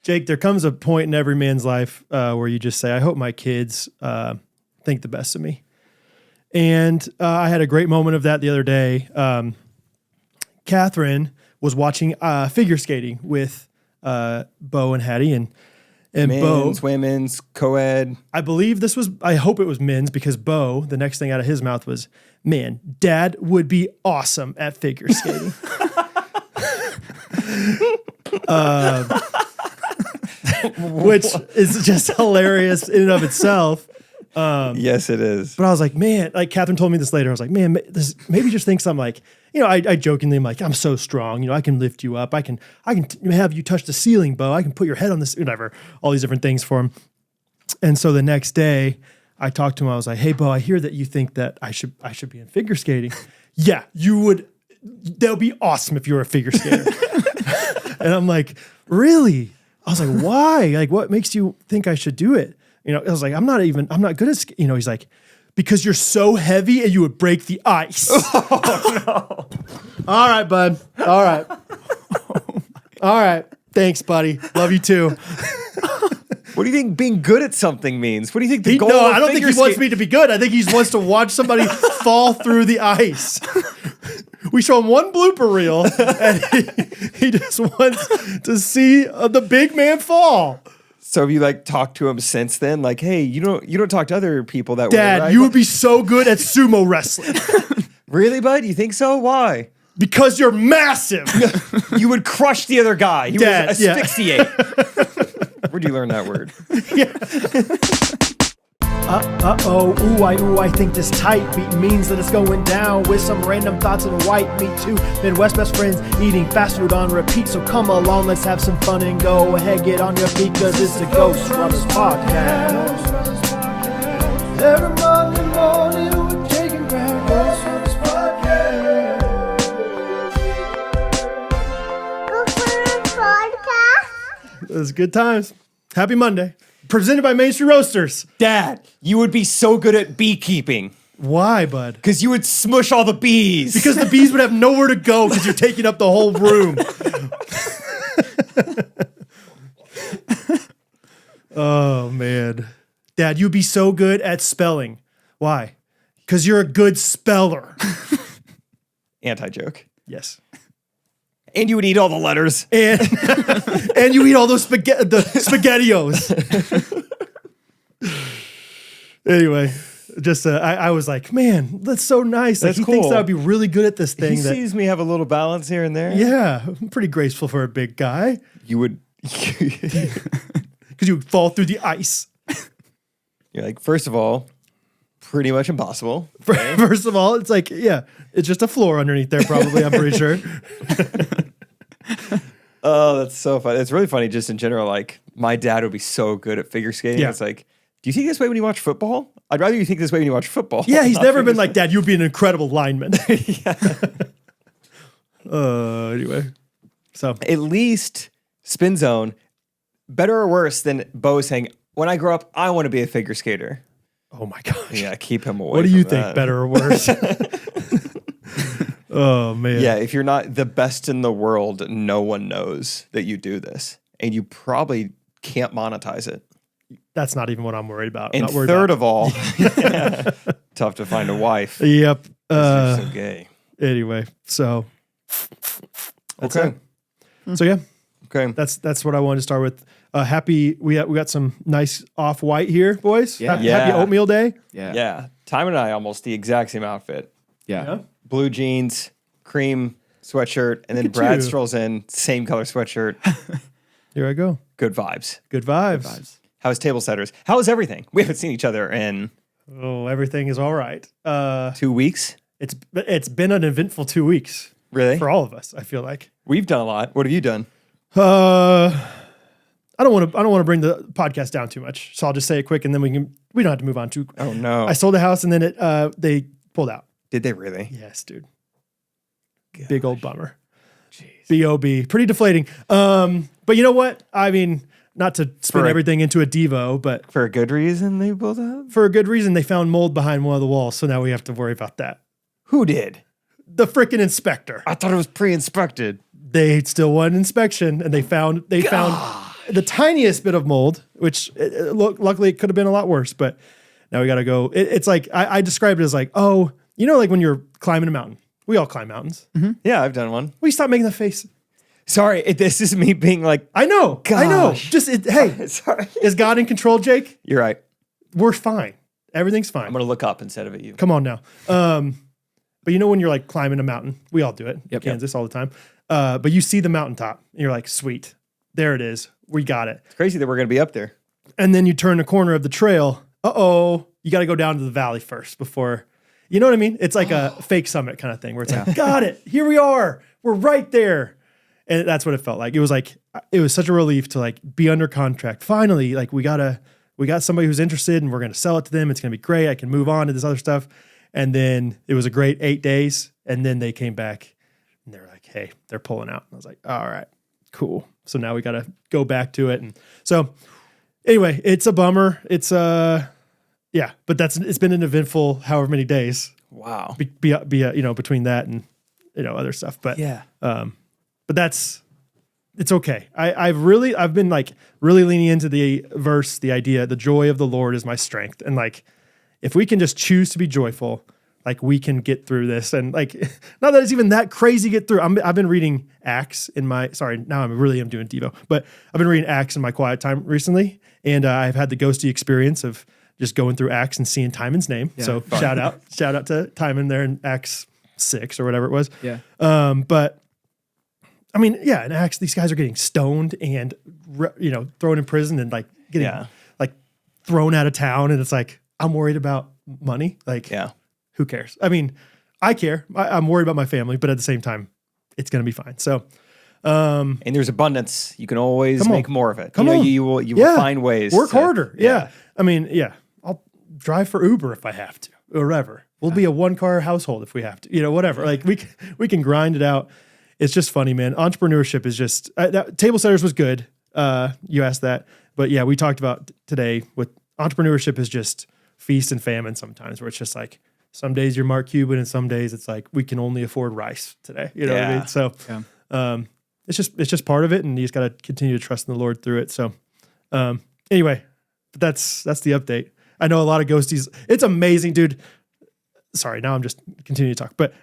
Jake, there comes a point in every man's life where you just say, I hope my kids think the best of me. And I had a great moment of that the other day. Catherine was watching figure skating with Bo and Hattie and men's, Bo. women's, co-ed. I believe I hope it was men's because Bo, the next thing out of his mouth was, man, Dad would be awesome at figure skating. Which is just hilarious in and of itself. Yes, it is. But I was like, man, like Catherine told me this later. I was like, man, this maybe just thinks I'm like, I jokingly am like, I'm so strong. I can lift you up. I can have you touch the ceiling, Bo. I can put your head on this, whatever, all these different things for him. And so the next day I talked to him. I was like, hey, Bo, I hear that you think that I should be in figure skating. Yeah, you would. That would be awesome if you were a figure skater. And I'm like, really? I was like, why? Like, what makes you think I should do it? I was like, I'm not good at, he's like, because you're so heavy and you would break the ice. Oh, no. All right, bud. All right. All right. Thanks, buddy. Love you too. What do you think being good at something means? What do you think the goal I don't think he wants me to be good. I think he wants to watch somebody fall through the ice. We show him one blooper reel, and he just wants to see the big man fall. So have you talked to him since then? Like, hey, you don't talk to other people that way, Dad, right? you would be so good at sumo wrestling. Really, bud? You think so? Why? Because you're massive. You would crush the other guy. You would asphyxiate. Where'd you learn that word? I think this tight beat means that it's going down with some random thoughts and white meat too. Midwest best friends eating fast food on repeat. So come along, let's have some fun and go ahead, get on your feet, cause it's the Ghostrunners podcast. Every Monday morning we're taking back Ghostrunners podcast. Ghostrunners podcast. It was good times. Happy Monday. Presented by Main Street Roasters. Dad, you would be so good at beekeeping. Why, bud? Because you would smush all the bees. Because the bees would have nowhere to go because you're taking up the whole room. Oh, man. Dad, you'd be so good at spelling. Why? Because you're a good speller. Anti-joke. Yes. And you would eat all the letters. And you eat all those SpaghettiOs. Anyway, just I was like, man, that's so nice. Like, he thinks that I'd be really good at this thing. He sees me have a little balance here and there. Yeah, I'm pretty graceful for a big guy. You would. Because you would fall through the ice. You're like, first of all, pretty much impossible. Okay? First of all, it's like, yeah, it's just a floor underneath there, probably, I'm pretty sure. Oh, that's so funny. It's really funny just in general. Like, my dad would be so good at figure skating. Yeah. It's like, do you think this way when you watch football? I'd rather you think this way when you watch football. Yeah, he's never been like, Dad, you'd be an incredible lineman. Anyway. So at least spin zone, better or worse than Bo saying, when I grow up, I want to be a figure skater. Oh my gosh. Yeah, keep him away. What do you think, better or worse? Oh, man. Yeah, if you're not the best in the world, no one knows that you do this. And you probably can't monetize it. That's not even what I'm worried about. And third of all, tough to find a wife. Yep. You're so gay. Anyway, so. Okay. So, yeah. Okay. That's what I wanted to start with. Happy, we got some nice off-white here, boys. Yeah. Happy oatmeal day. Yeah. Timon and I almost the exact same outfit. Yeah. Blue jeans, cream sweatshirt, and then Brad strolls in, same color sweatshirt. Here I go. Good vibes. Good vibes. How's table setters? How is everything? We haven't seen each other in... Oh, everything is all right. 2 weeks? It's been an eventful 2 weeks. Really? For all of us, I feel like. We've done a lot. What have you done? I don't want to bring the podcast down too much, so I'll just say it quick, and then we don't have to move on to. Oh no! I sold a house, and then they pulled out. Did they really? Yes, dude. Gosh. Big old bummer. Jeez. B.O.B. Pretty deflating. But you know what? I mean, not to spin everything into a Devo, but for a good reason they pulled out. For a good reason, they found mold behind one of the walls, so now we have to worry about that. Who did? The freaking inspector. I thought it was pre-inspected. They still wanted inspection, and they found the tiniest bit of mold, which luckily it could have been a lot worse, but now we got to go. It's like, I describe it as like, oh, you know, like when you're climbing a mountain. We all climb mountains. Mm-hmm. Yeah, I've done one. Will you stop making the face? Sorry, this is me being like, I know. Just, hey, sorry. Is God in control, Jake? You're right. We're fine. Everything's fine. I'm going to look up instead of at you. Come on now. But you know when you're like climbing a mountain, we all do it in Kansas all the time. But you see the mountaintop and you're like, sweet, there it is. We got it. It's crazy that we're going to be up there. And then you turn the corner of the trail. You got to go down to the valley first before, you know what I mean? It's like a fake summit kind of thing where it's like, got it. Here we are. We're right there. And that's what it felt like. It was such a relief to like be under contract. Finally, like we got somebody who's interested and we're going to sell it to them. It's going to be great. I can move on to this other stuff. And then it was a great 8 days. And then they came back and they're like, hey, they're pulling out. And I was like, all right, cool. So now we got to go back to it. And so anyway, it's a bummer. It's but it's been an eventful however many days. Wow. Between that and, other stuff. But yeah. But it's okay. I've been like really leaning into the verse, the idea, the joy of the Lord is my strength. And like, if we can just choose to be joyful, like we can get through this. And like, not that it's even that crazy to get through. I've been reading Acts now I'm doing Devo, but I've been reading Acts in my quiet time recently. And I've had the ghosty experience of just going through Acts and seeing Timon's name. Yeah, so shout out to Timon there in Acts 6 or whatever it was. Yeah. But I mean, yeah, in Acts, these guys are getting stoned and, thrown in prison and like getting like thrown out of town. And it's like, I'm worried about money. Like, who cares? I mean, I care. I'm worried about my family, but at the same time, it's going to be fine. So, and there's abundance. You can always make more of it. You will find ways. Work harder. Yeah. I mean, I'll drive for Uber if I have to, or whatever. We'll be a 1-car household if we have to, whatever. Like we can grind it out. It's just funny, man. Entrepreneurship is just, Table Setters was good. You asked that, but yeah, we talked about today with entrepreneurship is just feast and famine sometimes, where it's just like, some days you're Mark Cuban and some days it's like, we can only afford rice today. You know what I mean? So, it's just part of it. And you just got to continue to trust in the Lord through it. So, anyway, but that's the update. I know a lot of ghosties. It's amazing, dude. Sorry, now I'm just continuing to talk, but,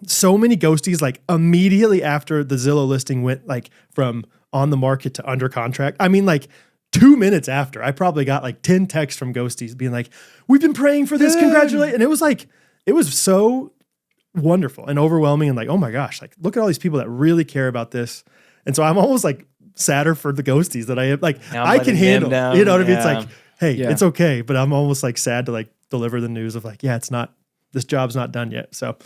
so many ghosties, like immediately after the Zillow listing went like from on the market to under contract. I mean, like 2 minutes after, I probably got like 10 texts from ghosties being like, we've been praying for this. Congratulations. And it was so wonderful and overwhelming. And like, oh my gosh, like look at all these people that really care about this. And so I'm almost like sadder for the ghosties that I have. Like I can handle, you know what I mean? It's like, hey, it's okay. But I'm almost like sad to like deliver the news of like, this job's not done yet. So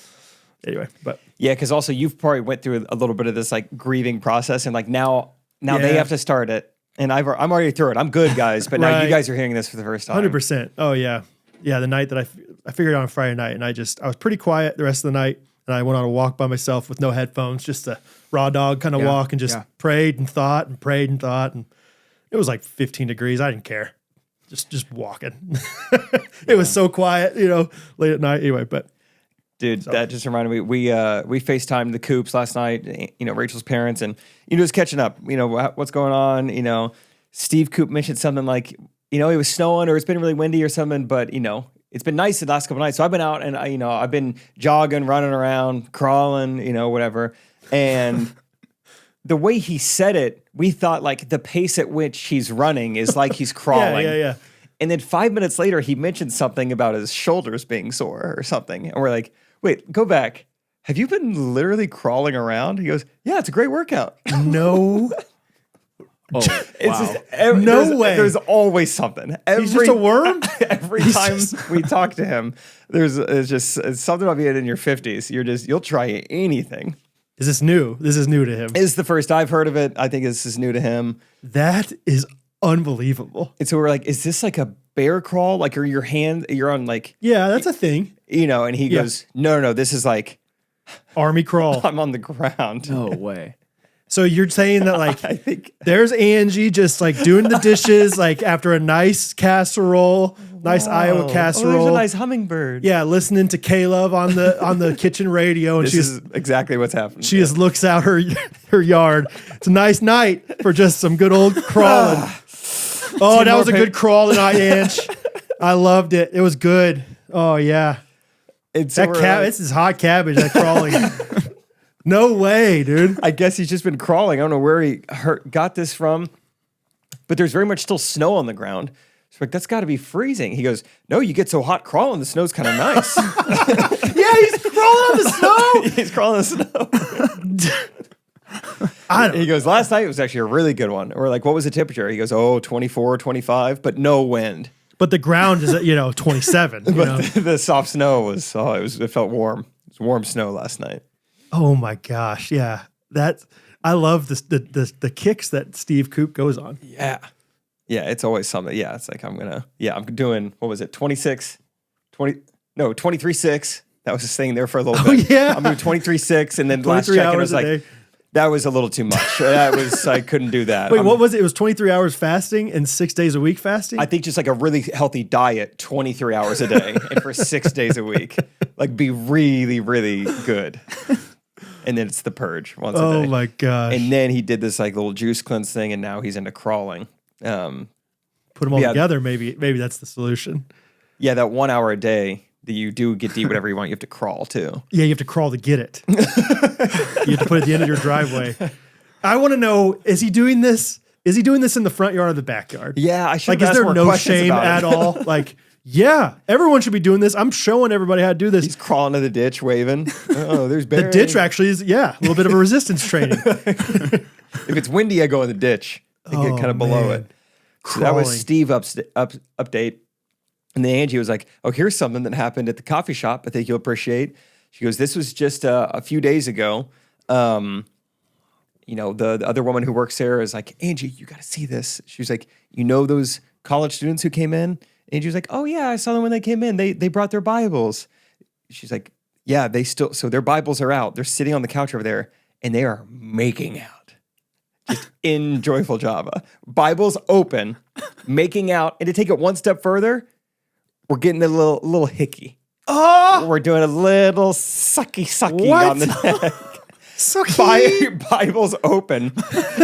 anyway, but because also you've probably went through a little bit of this like grieving process, and like now they have to start it, and I'm already through it. I'm good, guys, but now you guys are hearing this for the first time. 100%. Oh yeah. The night that I figured out on Friday night, and I was pretty quiet the rest of the night, and I went on a walk by myself with no headphones, just a raw dog kind of walk, and just prayed and thought, and it was like 15 degrees. I didn't care, just walking. It was so quiet, late at night. Anyway, but. Dude, that just reminded me. We FaceTimed the Coops last night, Rachel's parents, and, just catching up, what's going on. Steve Coop mentioned something like, it was snowing or it's been really windy or something, but, it's been nice the last couple nights. So I've been out and, I've been jogging, running around, crawling, whatever. And the way he said it, we thought like the pace at which he's running is like he's crawling. Yeah. And then 5 minutes later, he mentioned something about his shoulders being sore or something. And we're like, wait, go back. Have you been literally crawling around? He goes, yeah, it's a great workout. No. It's just no way. There's always something. He's just a worm? Every time we talk to him, it's something about being in your 50s. You'll try anything. Is this new? This is new to him. It's the first I've heard of it. I think this is new to him. That is unbelievable. And so we're like, is this like a bear crawl? Like, are your hand, you're on like... Yeah, that's a thing. And he goes, no, this is like... Army crawl. I'm on the ground. No way. So you're saying that like I think there's Angie just like doing the dishes like after a nice casserole, nice Iowa Oh, casserole. there's a nice hummingbird. Yeah, listening to K-Love on the kitchen radio, and This is exactly what's happening. she just looks out her yard. It's a nice night for just some good old crawling. Oh, that was a good crawl tonight, Ange. I loved it. It was good. Oh yeah, this is hot cabbage. That crawling. No way, dude. I guess he's just been crawling. I don't know where he got this from, but there's very much still snow on the ground. So like, that's got to be freezing. He goes, no, you get so hot crawling. The snow's kind of nice. Yeah, he's crawling on the snow. He's crawling on the snow. He goes, last night was actually a really good one. We're like, what was the temperature? He goes, 24, 25, but no wind. But the ground is at, 27. But the soft snow was, it felt warm. It was warm snow last night. Oh my gosh. Yeah. I love the kicks that Steve Coop goes on. Yeah. Yeah. It's always something. Yeah. It's like, I'm doing, what was it? 23/6. That was just staying there for a little bit. Yeah. I'm doing 23/6. And then last check, it was like, that was a little too much. I couldn't do that. Wait, what was it? It was 23 hours fasting and 6 days a week fasting? I think just like a really healthy diet, 23 hours a day and for 6 days a week. Like be really, really good. And then it's the purge once a day. Oh my gosh. And then he did this like little juice cleanse thing and now he's into crawling. Put them all together, maybe that's the solution. Yeah, that 1 hour a day that you do get to eat whatever you want, you have to crawl too. Yeah, you have to crawl to get it. You have to put it at the end of your driveway. I want to know, is he doing this? Is he doing this in the front yard or the backyard? Yeah, I should like, is there no shame at all? Like, yeah, everyone should be doing this. I'm showing everybody how to do this. He's crawling to the ditch, waving. Oh, there's Barry. The ditch actually is, a little bit of a resistance training. If it's windy, I go in the ditch and get kind of below it. So that was Steve update. And then Angie was like, oh, here's something that happened at the coffee shop I think you'll appreciate. She goes, this was just a few days ago. The other woman who works there is like, Angie, you got to see this. She was like, those college students who came in? Angie was like, oh, yeah, I saw them when they came in. They brought their Bibles. She's like, yeah, so their Bibles are out. They're sitting on the couch over there, and they are making out. Just in joyful Java. Bibles open, making out. And to take it one step further, we're getting a little hickey. Oh! We're doing a little sucky on the neck. Sucky. Bible's open.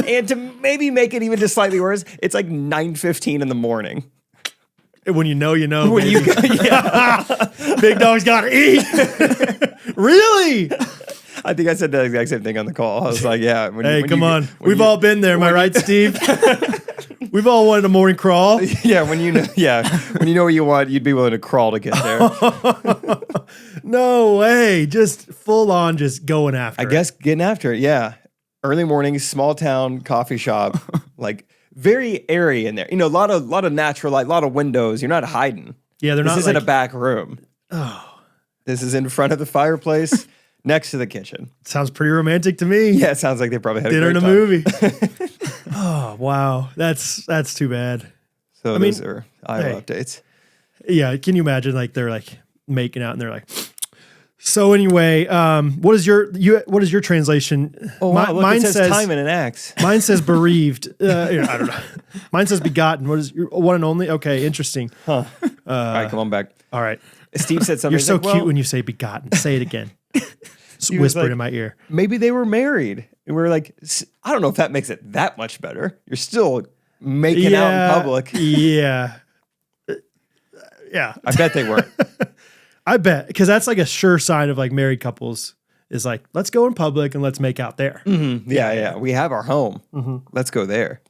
And to maybe make it even just slightly worse, it's like 9:15 in the morning. When you know, When you go, Big dog's got to eat. Really? I think I said the exact same thing on the call. I was like, yeah. Come on. We've all been there. Am I right, Steve? We've all wanted a morning crawl. Yeah, when you know what you want, you'd be willing to crawl to get there. No way. Just full on just going after it. I guess getting after it, yeah. Early morning, small town coffee shop, like very airy in there. A lot of natural light, a lot of windows. You're not hiding. Yeah, this isn't a back room. Oh. This is in front of the fireplace. Next to the kitchen. Sounds pretty romantic to me. Yeah, it sounds like they probably had dinner a great and a time. movie. Oh, wow. That's too bad. So those are Iowa updates. Yeah, can you imagine like they're like making out and they're like, so anyway, what is your translation? Oh, wow, mine says Timon and Acts. Mine says bereaved. I don't know. Mine says begotten. What is your one and only? Okay, interesting. Huh. All right, come on back. All right. Steve said something. You're so cute when you say begotten. Say it again. Whispered in my ear. Maybe they were married. And we were like, I don't know if that makes it that much better. You're still making out in public. Yeah. Yeah. I bet they weren't. I bet. Because that's like a sure sign of like married couples is like, let's go in public and let's make out there. Mm-hmm. Yeah. We have our home. Mm-hmm. Let's go there.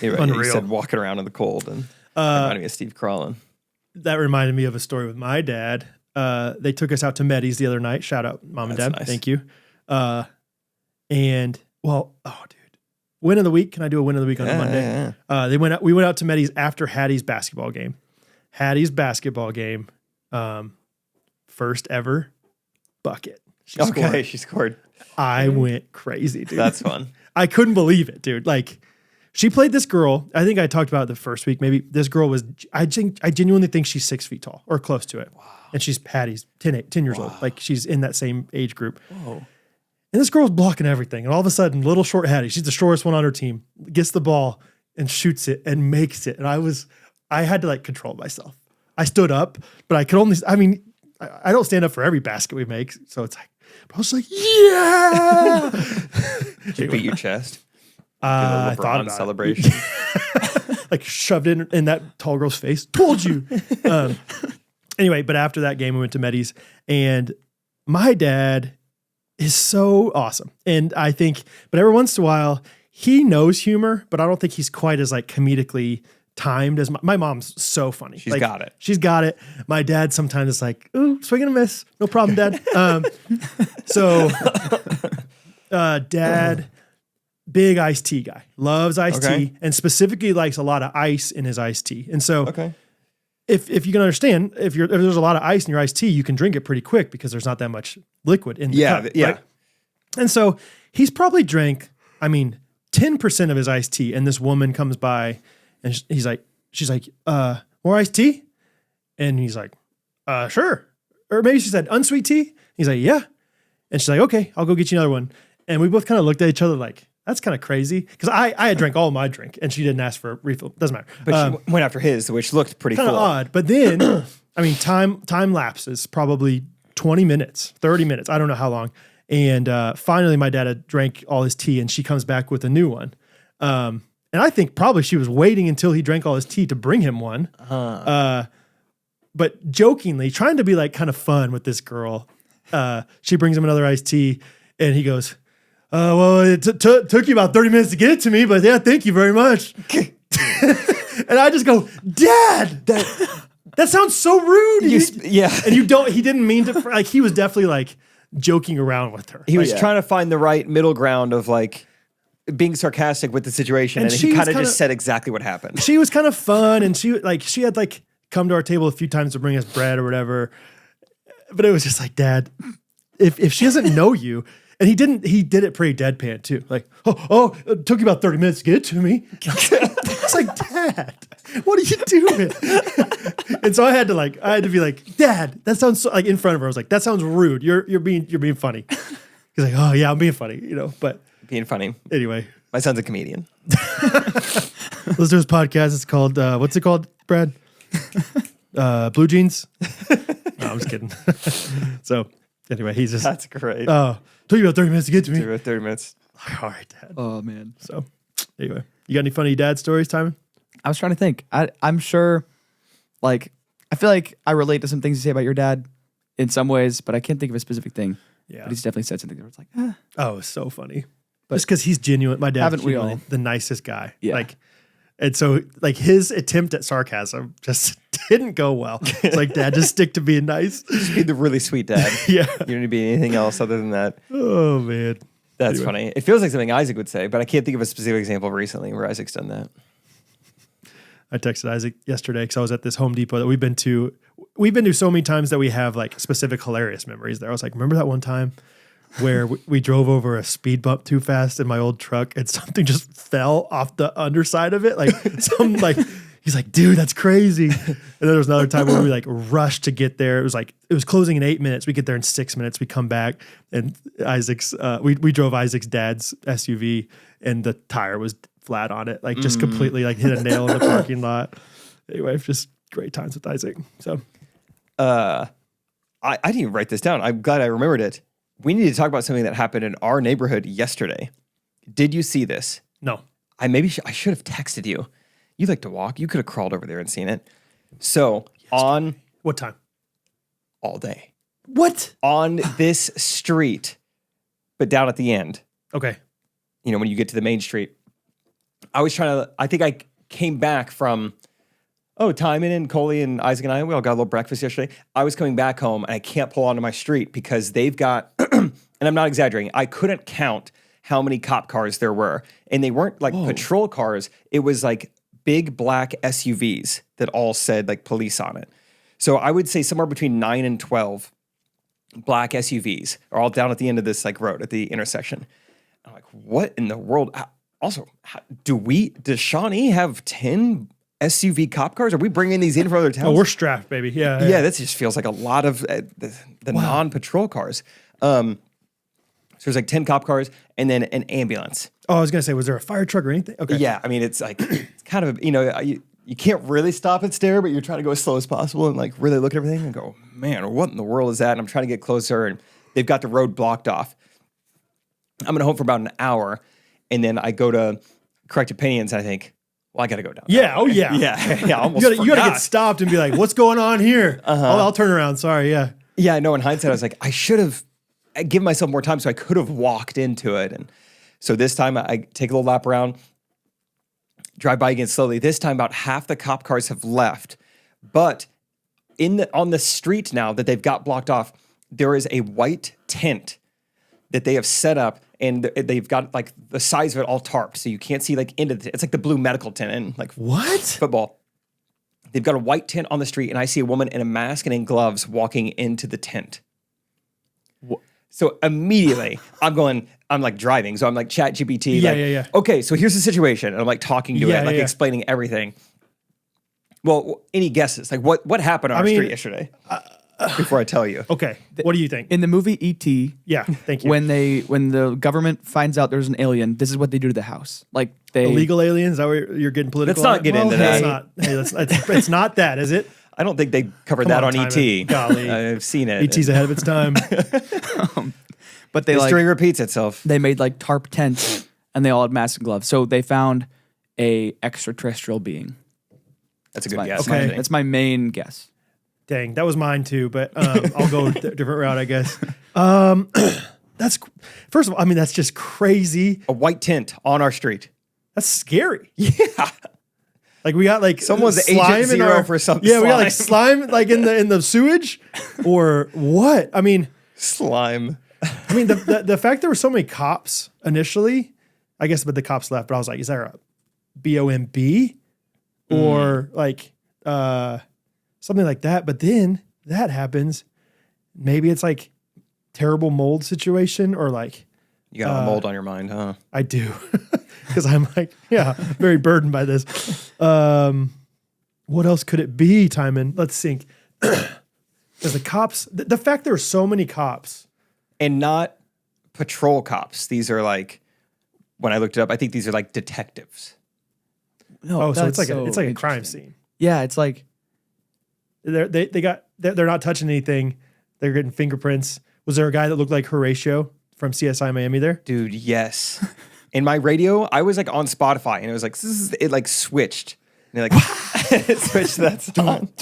Anyway, Unreal. He said walking around in the cold and reminded me of Steve crawling. That reminded me of a story with my dad. They took us out to Meddy's the other night. Shout out, Mom and Dad. Nice. Thank you. Dude, win of the week. Can I do a win of the week on a Monday? Yeah. We went out to Meddy's after Hattie's basketball game. First ever bucket. She scored. I went crazy, dude. That's fun. I couldn't believe it, dude. Like, she played this girl. I think I talked about it the first week. Maybe this girl was, I genuinely think she's 6 feet tall or close to it. Wow. And she's Hattie's 10 years old. Like, she's in that same age group. Whoa. And this girl's blocking everything. And all of a sudden, little short Hattie, she's the shortest one on her team, gets the ball and shoots it and makes it. And I had to like control myself. I stood up, but I could only, I don't stand up for every basket we make. So it's like, I was like, yeah. Did you beat your chest? I thought about celebration. Like shoved it in that tall girl's face. Told you. Anyway, but after that game, we went to Meddy's, and my dad is so awesome. And I think, but every once in a while, he knows humor, but I don't think he's quite as like comedically timed as my mom's so funny. She's got it. She's got it. My dad sometimes is like, ooh, swing and a miss. No problem, Dad. Dad, big iced tea guy, loves iced tea, and specifically likes a lot of ice in his iced tea. And so if you can understand, if there's a lot of ice in your iced tea, you can drink it pretty quick because there's not that much liquid in the cup. Yeah. Right? And so he's probably drank, 10% of his iced tea. And this woman comes by and she's like, more iced tea? And he's like, sure. Or maybe she said, unsweet tea? He's like, yeah. And she's like, okay, I'll go get you another one. And we both kind of looked at each other like, that's kind of crazy. Because I had drank all my drink and she didn't ask for a refill. Doesn't matter. But she went after his, which looked pretty full. Kind of odd. But then, time lapses probably 20 minutes, 30 minutes. I don't know how long. And finally, my dad had drank all his tea and she comes back with a new one. And I think probably she was waiting until he drank all his tea to bring him one. But jokingly, trying to be like kind of fun with this girl, she brings him another iced tea and he goes, well, it took you about 30 minutes to get it to me, but yeah, thank you very much. And I just go, Dad, that sounds so rude. And he didn't mean to, like, he was definitely like joking around with her. He was trying to find the right middle ground of like being sarcastic with the situation. And he kind of just said exactly what happened. She was kind of fun. And she had like come to our table a few times to bring us bread or whatever. But it was just like, Dad, if she doesn't know you, and he did it pretty deadpan too. Like, it took you about 30 minutes to get it to me. It's like, Dad, what are you doing? And so I had to be like, Dad, that sounds so, like in front of her. I was like, that sounds rude. You're being funny. He's like, oh yeah, I'm being funny, but being funny. Anyway, my son's a comedian. Let's do his podcast. It's called, what's it called, Brad? Blue Jeans? No, I'm just kidding. So anyway, he's just. That's great. Took you about 30 minutes to get to me. Took about 30 minutes. All right, Dad. Oh, man. So anyway, you got any funny dad stories, Timon? I was trying to think. I'm sure, like, I feel like I relate to some things you say about your dad in some ways, but I can't think of a specific thing. Yeah. But he's definitely said something where it's like, Oh, it's so funny. But just because he's genuine. My dad's haven't we all? the nicest guy. Yeah. And so, his attempt at sarcasm just didn't go well. It's like, Dad, just stick to being nice. Just be the really sweet dad. Yeah. You don't need to be anything else other than that. Oh, man. That's funny. It feels like something Isaac would say, but I can't think of a specific example recently where Isaac's done that. I texted Isaac yesterday because I was at this Home Depot that we've been to so many times that we have like specific hilarious memories there. I was like, remember that one time where we drove over a speed bump too fast in my old truck and something just fell off the underside of it? He's like, dude, that's crazy. And then there was another time where we rushed to get there. It was closing in 8 minutes. We get there in 6 minutes. We come back and we drove Isaac's dad's SUV and the tire was flat on it. Just completely hit a nail in the parking lot. Anyway, just great times with Isaac. So, I didn't even write this down. I'm glad I remembered it. We need to talk about something that happened in our neighborhood yesterday. Did you see this? No. I should have texted you. You like to walk. You could have crawled over there and seen it. So on what time? All day. What? On this street, but down at the end. Okay. When you get to the main street. I think I came back from, Timon and Coley and Isaac and we all got a little breakfast yesterday. I was coming back home and I can't pull onto my street because they've got, and I'm not exaggerating, I couldn't count how many cop cars there were. And they weren't patrol cars. It was big black SUVs that all said police on it. So I would say somewhere between 9 and 12 black SUVs are all down at the end of this road at the intersection. I'm like, what in the world? Does Shawnee have 10 SUV cop cars? Are we bringing these in from other towns? Oh, we're strapped, baby. Yeah. That just feels like a lot of the non-patrol cars. So there's like 10 cop cars and then an ambulance. Oh, I was gonna say, was there a fire truck or anything? Okay. Yeah, I mean, it's like, it's kind of, you can't really stop and stare, but you're trying to go as slow as possible and like really look at everything and go, man, what in the world is that? And I'm trying to get closer and they've got the road blocked off. I'm gonna home for about an hour and then I go to correct opinions and I think, well, I gotta go down. Yeah. Oh yeah. Yeah. I almost You gotta forgot. get stopped and be like, what's going on here? I'll turn around. Sorry. Yeah. Yeah, I know. In hindsight, I was like, I should have given myself more time, so I could have walked into it. And so this time, I take a little lap around, drive by again slowly. This time, about half the cop cars have left, but on the street now that they've got blocked off, there is a white tent that they have set up, and they've got like the size of it all tarped, so you can't see like into it's like the blue medical tent in like What? football. They've got a white tent on the street, and I see a woman in a mask and in gloves walking into the tent. So immediately, I'm like driving. So I'm like chat GPT. Yeah. Okay, so here's the situation. And I'm like talking to it, like explaining everything. Well, any guesses? Like what happened on our street yesterday? Before I tell you. Okay. What do you think? In the movie E.T., Yeah. Thank you. when the government finds out there's an alien, this is what they do to the house. Like they Illegal aliens? Is that where you're getting political? Let's not get into that. It's not that, is it? I don't think they covered Come that on, on E.T. Golly. I've seen it. ET's ahead of its time. but they History like repeats itself. they made like tarp tents and they all had masks and gloves. So they found a extraterrestrial being. That's a good My- guess. Okay. I think. That's my main guess. Dang, that was mine too, but I'll go a different route, I guess. That's first of all, I mean, that's just crazy. A white tent on our street. That's scary. Yeah. Like we got like Someone's slime Agent in Zero our, for some Yeah, we got like slime. slime like in the sewage, or what? I mean, Slime. the fact there were so many cops initially, I guess, but the cops left. But I was like, is there a BOMB or like something like that? But then that happens. Maybe it's like terrible mold situation, or like You got a mold on your mind, huh? I do, because I'm like, very burdened by this. What else could it be, Timon? Let's think. Because the cops, the fact there are so many cops. And not patrol cops. These are like, when I looked it up, I think these are like detectives. No, Oh, so it's that's like a crime interesting. scene. Yeah, it's like They're not touching anything. They're getting fingerprints. Was there a guy that looked like Horatio from CSI Miami there? Dude, yes. In my radio, I was like on Spotify and it was like, it like switched. And it like, it switched to that song.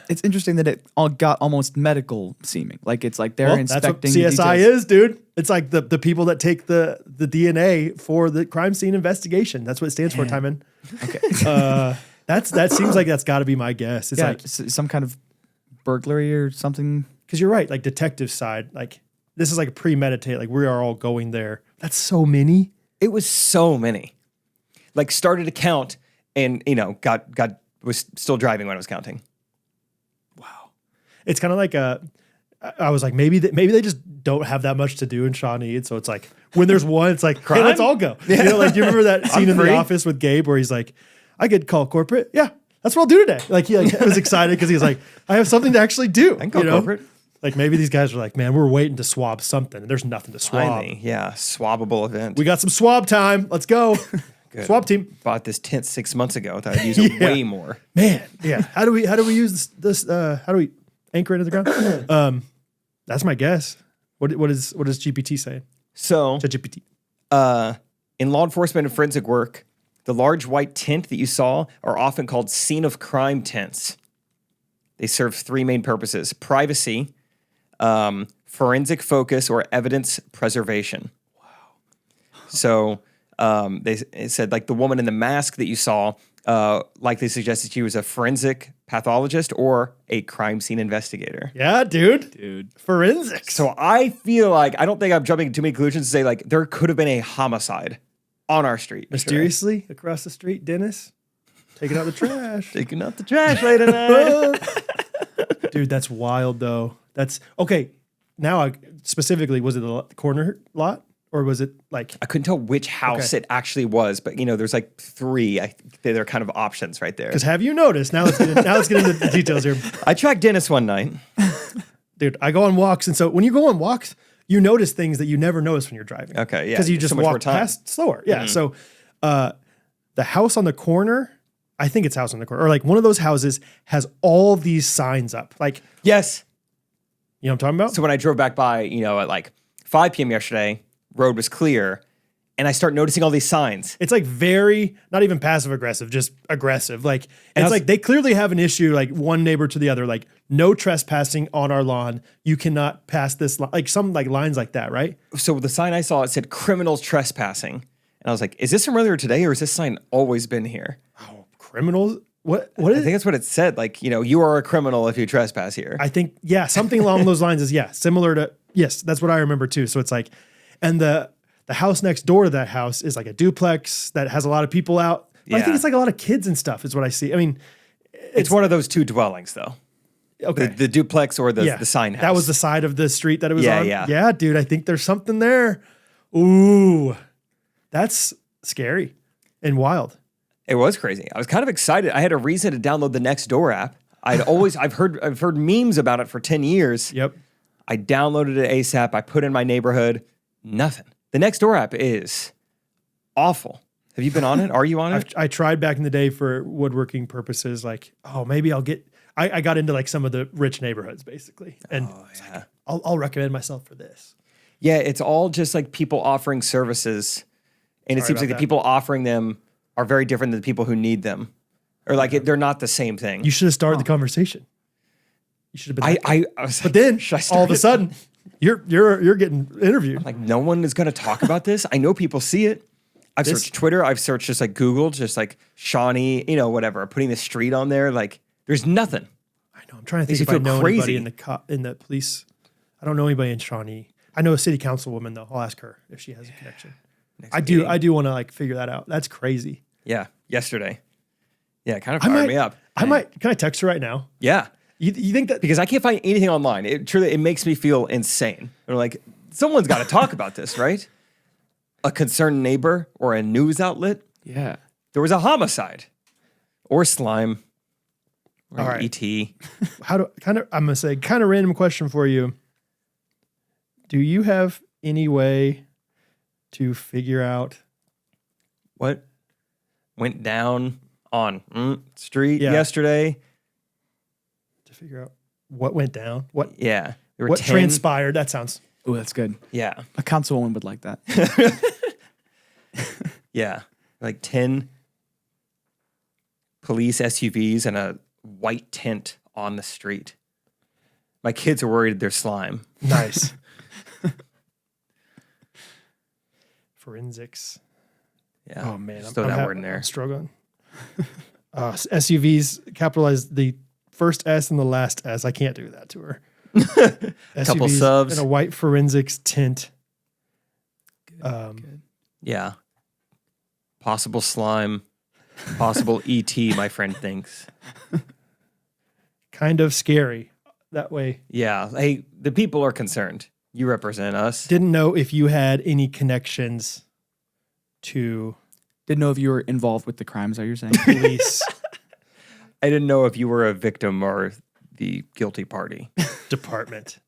It's interesting that it all got almost medical seeming. Like it's like they're Well, that's what inspecting CSI details. is, dude. It's like the people that take the DNA for the crime scene investigation. That's what it stands for, Timon. Okay. That seems like that's got to be my guess. It's yeah, like, some kind of burglary or something. because you're right, like detective side, like this is like premeditated. Like we are all going there. That's so many. It was so many. Like started to count and, was still driving when I was counting. It's kind of like I was like, maybe they just don't have that much to do in Shawnee. So it's like when there's one, it's like, hey, let's all go. Yeah. You know, like, do you remember that scene in free. The Office with Gabe where he's like, I could call corporate. Yeah, that's what I'll do today. Like he was excited because he's like, I have something to actually do. I can call corporate. Like maybe these guys are like, man, we're waiting to swab something. And there's nothing to swab. Finally, yeah, swabable event. We got some swab time. Let's go. Good. Swab team. Bought this tent 6 months ago. Thought I'd use it Yeah. way more. Man, yeah. How do we use this how do we anchor it into the ground? That's my guess. What is GPT saying? So, ChatGPT. in law enforcement and forensic work, the large white tent that you saw are often called scene of crime tents. They serve three main purposes: privacy, forensic focus, or evidence preservation. Wow. So it said like the woman in the mask that you saw likely suggested she was a forensic pathologist or a crime scene investigator. Yeah, dude. Forensics. So I feel like, I don't think I'm jumping to too many conclusions to say like there could have been a homicide on our street. Mysteriously across the street, Dennis taking out the trash. Taking out the trash late at night. Dude, that's wild though. That's okay. Now, specifically, was it the corner lot or was it like? I couldn't tell which house it actually was, but there's like three. They're kind of options right there. Because have you noticed? Now let's get into the details here. I tracked Dennis one night. dude, I go on walks. And so when you go on walks, you notice things that you never notice when you're driving. Okay, yeah. Because you just so much more walk time. past slower. Yeah. So the house on the corner, I think it's house on the corner, or like one of those houses has all these signs up. Like, Yes. you know what I'm talking about? So when I drove back by, at like 5 p.m. yesterday, road was clear, and I start noticing all these signs. It's like very, not even passive aggressive, just aggressive. Like, it's like they clearly have an issue, like one neighbor to the other, like no trespassing on our lawn. You cannot pass this, like some like lines like that, right? So the sign I saw, it said criminals trespassing. And I was like, is this from earlier today, or has this sign always been here? Oh, criminals? What I is think it? that's what it said. Like, you are a criminal if you trespass here. I think, yeah, something along those lines is, similar to, yes, that's what I remember too. So it's like, and the house next door to that house is like a duplex that has a lot of people out. But I think Yeah. it's like a lot of kids and stuff is what I see. I mean, it's one of those two dwellings, though. okay. The duplex or the sign house. That was the side of the street that it was on. Yeah. Yeah, dude, I think there's something there. Ooh, that's scary and wild. It was crazy. I was kind of excited. I had a reason to download the Nextdoor app. I've heard memes about it for 10 years. Yep. I downloaded it ASAP. I put in my neighborhood. Nothing. The Nextdoor app is awful. Have you been on it? Are you on it? I tried back in the day for woodworking purposes. Like, oh, maybe I'll get. I got into like some of the rich neighborhoods basically, and it's like, I'll recommend myself for this. Yeah, it's all just like people offering services, and it Sorry seems like about the that. people offering them are very different than the people who need them, or like they're not the same thing. You should have started the conversation. You should have been. I was but then should I start all of a it? sudden, you're getting interviewed. Like no one is going to talk about this. I know people see it. I've searched Twitter. I've searched just like Google, just like Shawnee, whatever. Putting the street on there, like there's nothing. I know. I'm trying to think Makes you if I feel know crazy. anybody in the police. I don't know anybody in Shawnee. I know a city councilwoman though. I'll ask her if she has a connection. Next I do. meeting. I do want to like figure that out. That's crazy. Yeah, yesterday. Yeah, it kind of fired me up. I might. Can I text her right now? Yeah, You think that? because I can't find anything online. It makes me feel insane. They're like, someone's got to talk about this, right? A concerned neighbor or a news outlet. Yeah. There was a homicide, or slime, or All right. ET. I'm gonna say kind of random question for you. Do you have any way to figure out? What went down on street Yeah. yesterday? To figure out what went down? What Yeah, there were what 10. transpired? That sounds. Oh, that's good. Yeah, A councilwoman would like that. yeah, like 10 police SUVs and a white tent on the street. My kids are worried they're slime. Nice. Forensics. Yeah. Oh man, just throw that word in I'm there. struggling. SUVs capitalize the first S and the last S. I can't do that to her. Couple SUVs subs. and a white forensics tint. Good. Yeah. Possible slime. Possible ET, my friend thinks. Kind of scary that way. Yeah. Hey, the people are concerned. You represent us. Didn't know if you had any connections to Didn't know if you were involved with the crimes, are you saying? police I didn't know if you were a victim or the guilty party. department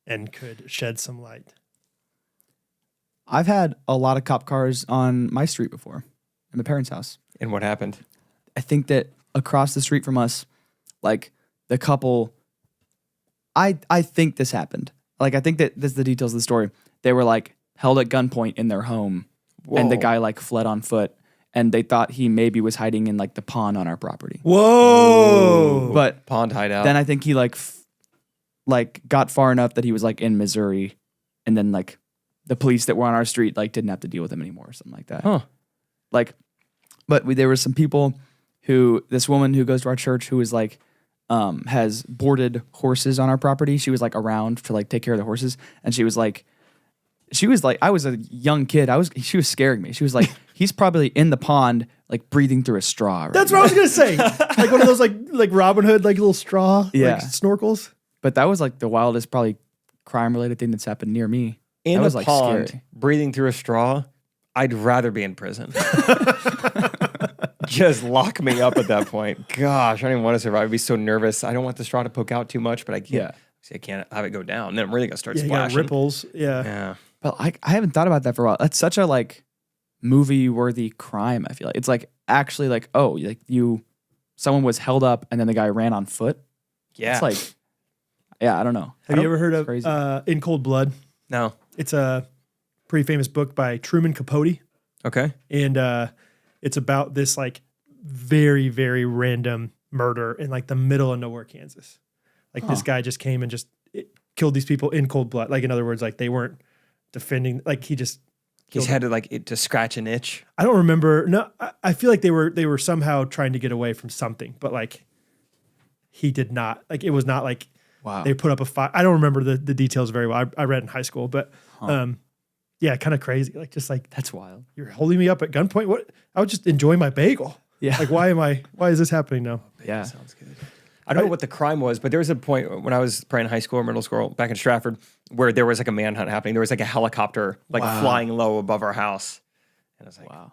and could shed some light. I've had a lot of cop cars on my street before, at my parents' house. And what happened? I think that across the street from us, like the couple, I think this happened. Like I think that this is the details of the story. They were like held at gunpoint in their home, and the Whoa. guy like fled on foot, and they thought he maybe was hiding in like the pond on our property. Whoa! But Pond hideout. then I think he like got far enough that he was like in Missouri, and then like the police that were on our street like didn't have to deal with him anymore or something like that. Huh. Like, but there were some people this woman who goes to our church who was like, has boarded horses on our property. She was like around to like take care of the horses. And she was like, I was a young kid. She was scaring me. She was like, he's probably in the pond, like breathing through a straw. Right That's now. what I was gonna say. Like one of those like Robin Hood like little straw Yeah. like snorkels. But that was like the wildest, probably crime related thing that's happened near me. In that a was like pond, scary. breathing through a straw, I'd rather be in prison. Just lock me up at that point. Gosh, I don't even want to survive. I'd be so nervous. I don't want the straw to poke out too much, but I can't. Yeah. See, I can't have it go down. Then I'm really gonna start Yeah, you got splashing. ripples. Yeah. Yeah. But I haven't thought about that for a while. That's such a like movie worthy crime. I feel like it's like actually like, oh, like someone was held up and then the guy ran on foot. Yeah. It's like, yeah, I don't know. Have you ever heard of crazy. In Cold Blood? No. It's a pretty famous book by Truman Capote. Okay. And it's about this like very, very random murder in like the middle of nowhere, Kansas. Like this guy just came and just killed these people in cold blood. Like in other words, like they weren't defending, like he just He's had to like to scratch an itch. I don't remember. No, I feel like they were somehow trying to get away from something, but like he did not. Like it was not like Wow. they put up a fight. I don't remember the details very well. I read in high school, but yeah, kind of crazy. Like just like That's wild. you're holding me up at gunpoint. What? I would just enjoy my bagel. Yeah. Like why is this happening now? Yeah. Sounds good. I don't know what the crime was, but there was a point when I was probably in high school or middle school back in Stratford where there was like a manhunt happening. There was like a helicopter like flying low above our house. And I was like, Wow.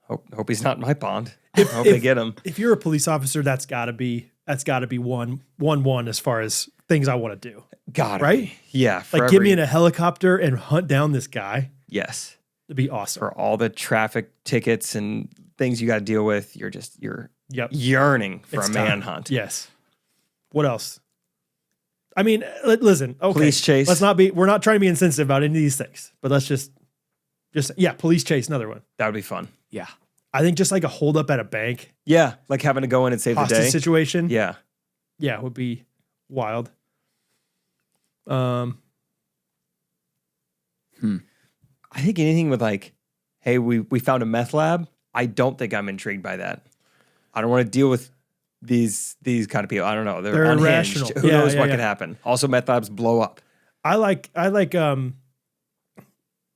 hope he's not in my pond. Hope they get him. If you're a police officer, that's gotta be one as far as things I want to do. God, Right? Yeah. Like get me in a helicopter and hunt down this guy. Yes. It'd be awesome. For all the traffic tickets and things you got to deal with, you're Yep. yearning for It's a time. manhunt. Yes. What else? I mean, listen. Okay. Police chase. We're not trying to be insensitive about any of these things, but let's just police chase, another one. That would be fun. Yeah. I think just like a hold up at a bank, Yeah, like having to go in and save the hostage day. situation. Yeah. Yeah, would be wild. I think anything with like, hey, we found a meth lab. I don't think I'm intrigued by that. I don't want to deal with these kind of people. I don't know. They're unhinged. irrational. Who Yeah, knows yeah, what yeah. could happen? Also, meth labs blow up. I like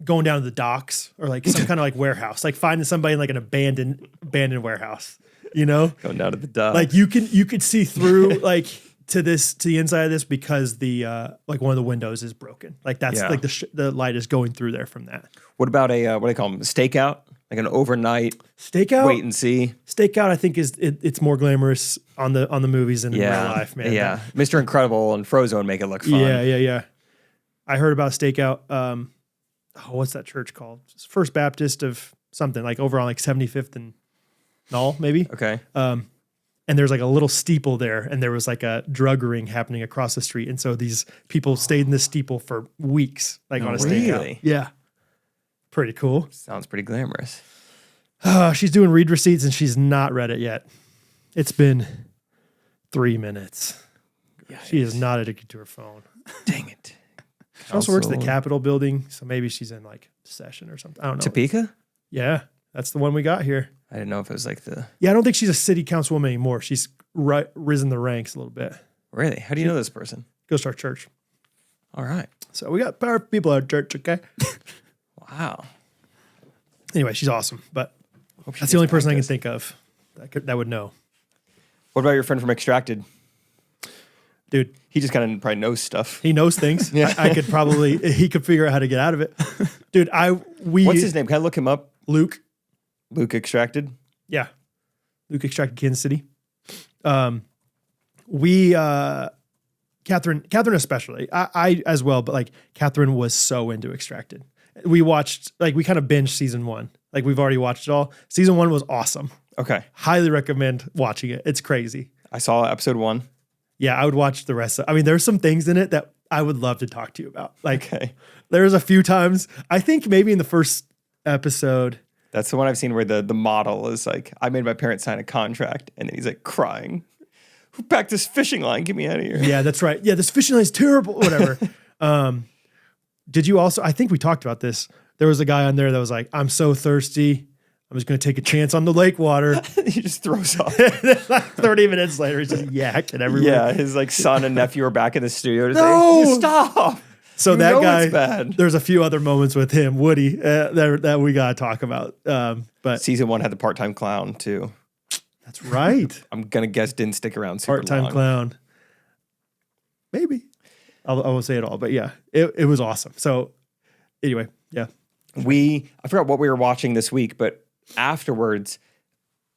going down to the docks or like some kind of like warehouse, like finding somebody in like an abandoned warehouse, you know? Going down to the duck. Like you could see through like to the inside of this because the like one of the windows is broken. Like that's Yeah. like the light is going through there from that. what about a what do they call them? Stakeout? Like an overnight Stakeout. wait and see. Stakeout, I think it's more glamorous on the movies and in real Yeah. life, man. Yeah. Mr. Incredible and Frozone make it look fun. Yeah. I heard about Stakeout. What's that church called? It's First Baptist of something, like over on like 75th and Null, maybe. Okay. And there's like a little steeple there, and there was like a drug ring happening across the street, and so these people stayed in this steeple for weeks, like on a Stakeout. really? Yeah, pretty cool. Sounds pretty glamorous. She's doing read receipts, and she's not read it yet. It's been 3 minutes. She is not addicted to her phone. Dang it. She also works at the Capitol building, so maybe she's in like session or something. I don't know. Topeka? Yeah, that's the one we got here. I didn't know if it was like the. Yeah, I don't think she's a city councilwoman anymore. She's risen the ranks a little bit. Really? How do you know this person? Goes to our church. All right. So we got powerful people at our church, okay? Wow. Anyway, she's awesome, but Hope she that's the only gets person I can practice. think of that would know. What about your friend from Extracted? Dude, He just kind of probably knows stuff. he knows things. Yeah. I could probably, he could figure out how to get out of it. Dude, What's his name? Can I look him up? Luke. Luke Extracted? Yeah. Luke extracted Kansas City. Catherine especially, I as well, but like Catherine was so into Extracted. We watched, like we kind of binged season 1. Like we've already watched it all. Season 1 was awesome. Okay. Highly recommend watching it. It's crazy. I saw episode 1. Yeah, I would watch the rest. I mean, there's some things in it that I would love to talk to you about. Like Okay. there's a few times, I think maybe in the first episode, That's the one I've seen where the model is like, I made my parents sign a contract, and then he's like crying. Who packed this fishing line? Get me out of here. yeah, that's right. Yeah, this fishing line is terrible, whatever. Did you also, I think we talked about this. There was a guy on there that was like, I'm so thirsty. I'm just going to take a chance on the lake water. He just throws up. Like 30 minutes later, he's just yakking everywhere. Yeah, his like son and nephew are back in the studio to No! say, stop. So You that know guy, it's bad. there's a few other moments with him, Woody, that we got to talk about. But Season 1 had the part-time clown too. that's right. I'm gonna guess didn't stick around super Part-time long. clown. Maybe. I won't say it all, but yeah, it was awesome. So anyway, yeah. I forgot what we were watching this week, but afterwards,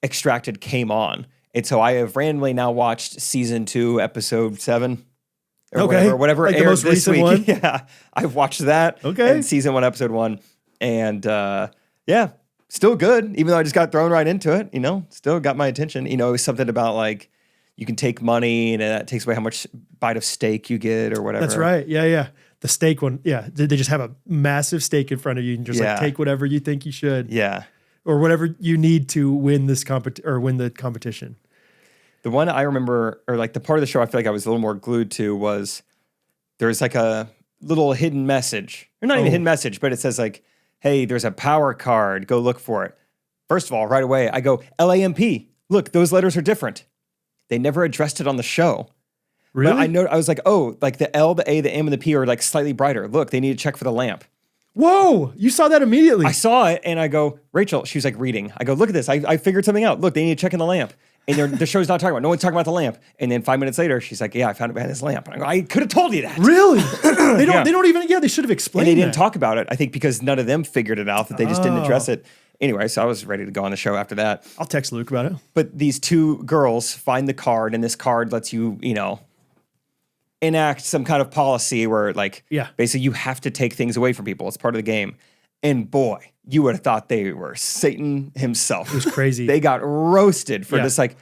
Extracted came on. And so I have randomly now watched season 2, episode 7. or Okay. whatever Like the aired most this recent week. one? Yeah, I watched that. Okay. And season 1, episode 1, and yeah, still good. Even though I just got thrown right into it, still got my attention. It was something about like you can take money and that takes away how much bite of steak you get or whatever. That's right. Yeah, yeah. The steak one. Yeah, they just have a massive steak in front of you and just like take whatever you think you should. Yeah. Or whatever you need to win this win the competition. The one I remember, or like the part of the show I feel like I was a little more glued to was there's like a little hidden message. Or not even a hidden message, but it says like, hey, there's a power card. Go look for it. First of all, right away, I go, LAMP. Look, those letters are different. They never addressed it on the show. Really? But I was like, oh, like the L, the A, the M, and the P are like slightly brighter. Look, they need to check for the lamp. Whoa, you saw that immediately. I saw it and I go, Rachel, she was like reading. I go, look at this. I figured something out. Look, they need to check in the lamp. And the show's not talking about, no one's talking about the lamp. And then 5 minutes later, she's like, yeah, I found it behind this lamp. And I go, I could have told you that. Really? They don't even, they should have explained And they didn't that. talk about it, I think, because none of them figured it out, that they just didn't address it. Anyway, so I was ready to go on the show after that. I'll text Luke about it. But these 2 girls find the card, and this card lets you, enact some kind of policy where, like, basically you have to take things away from people. It's part of the game. And boy, you would have thought they were Satan himself. It was crazy. They got roasted for just, like,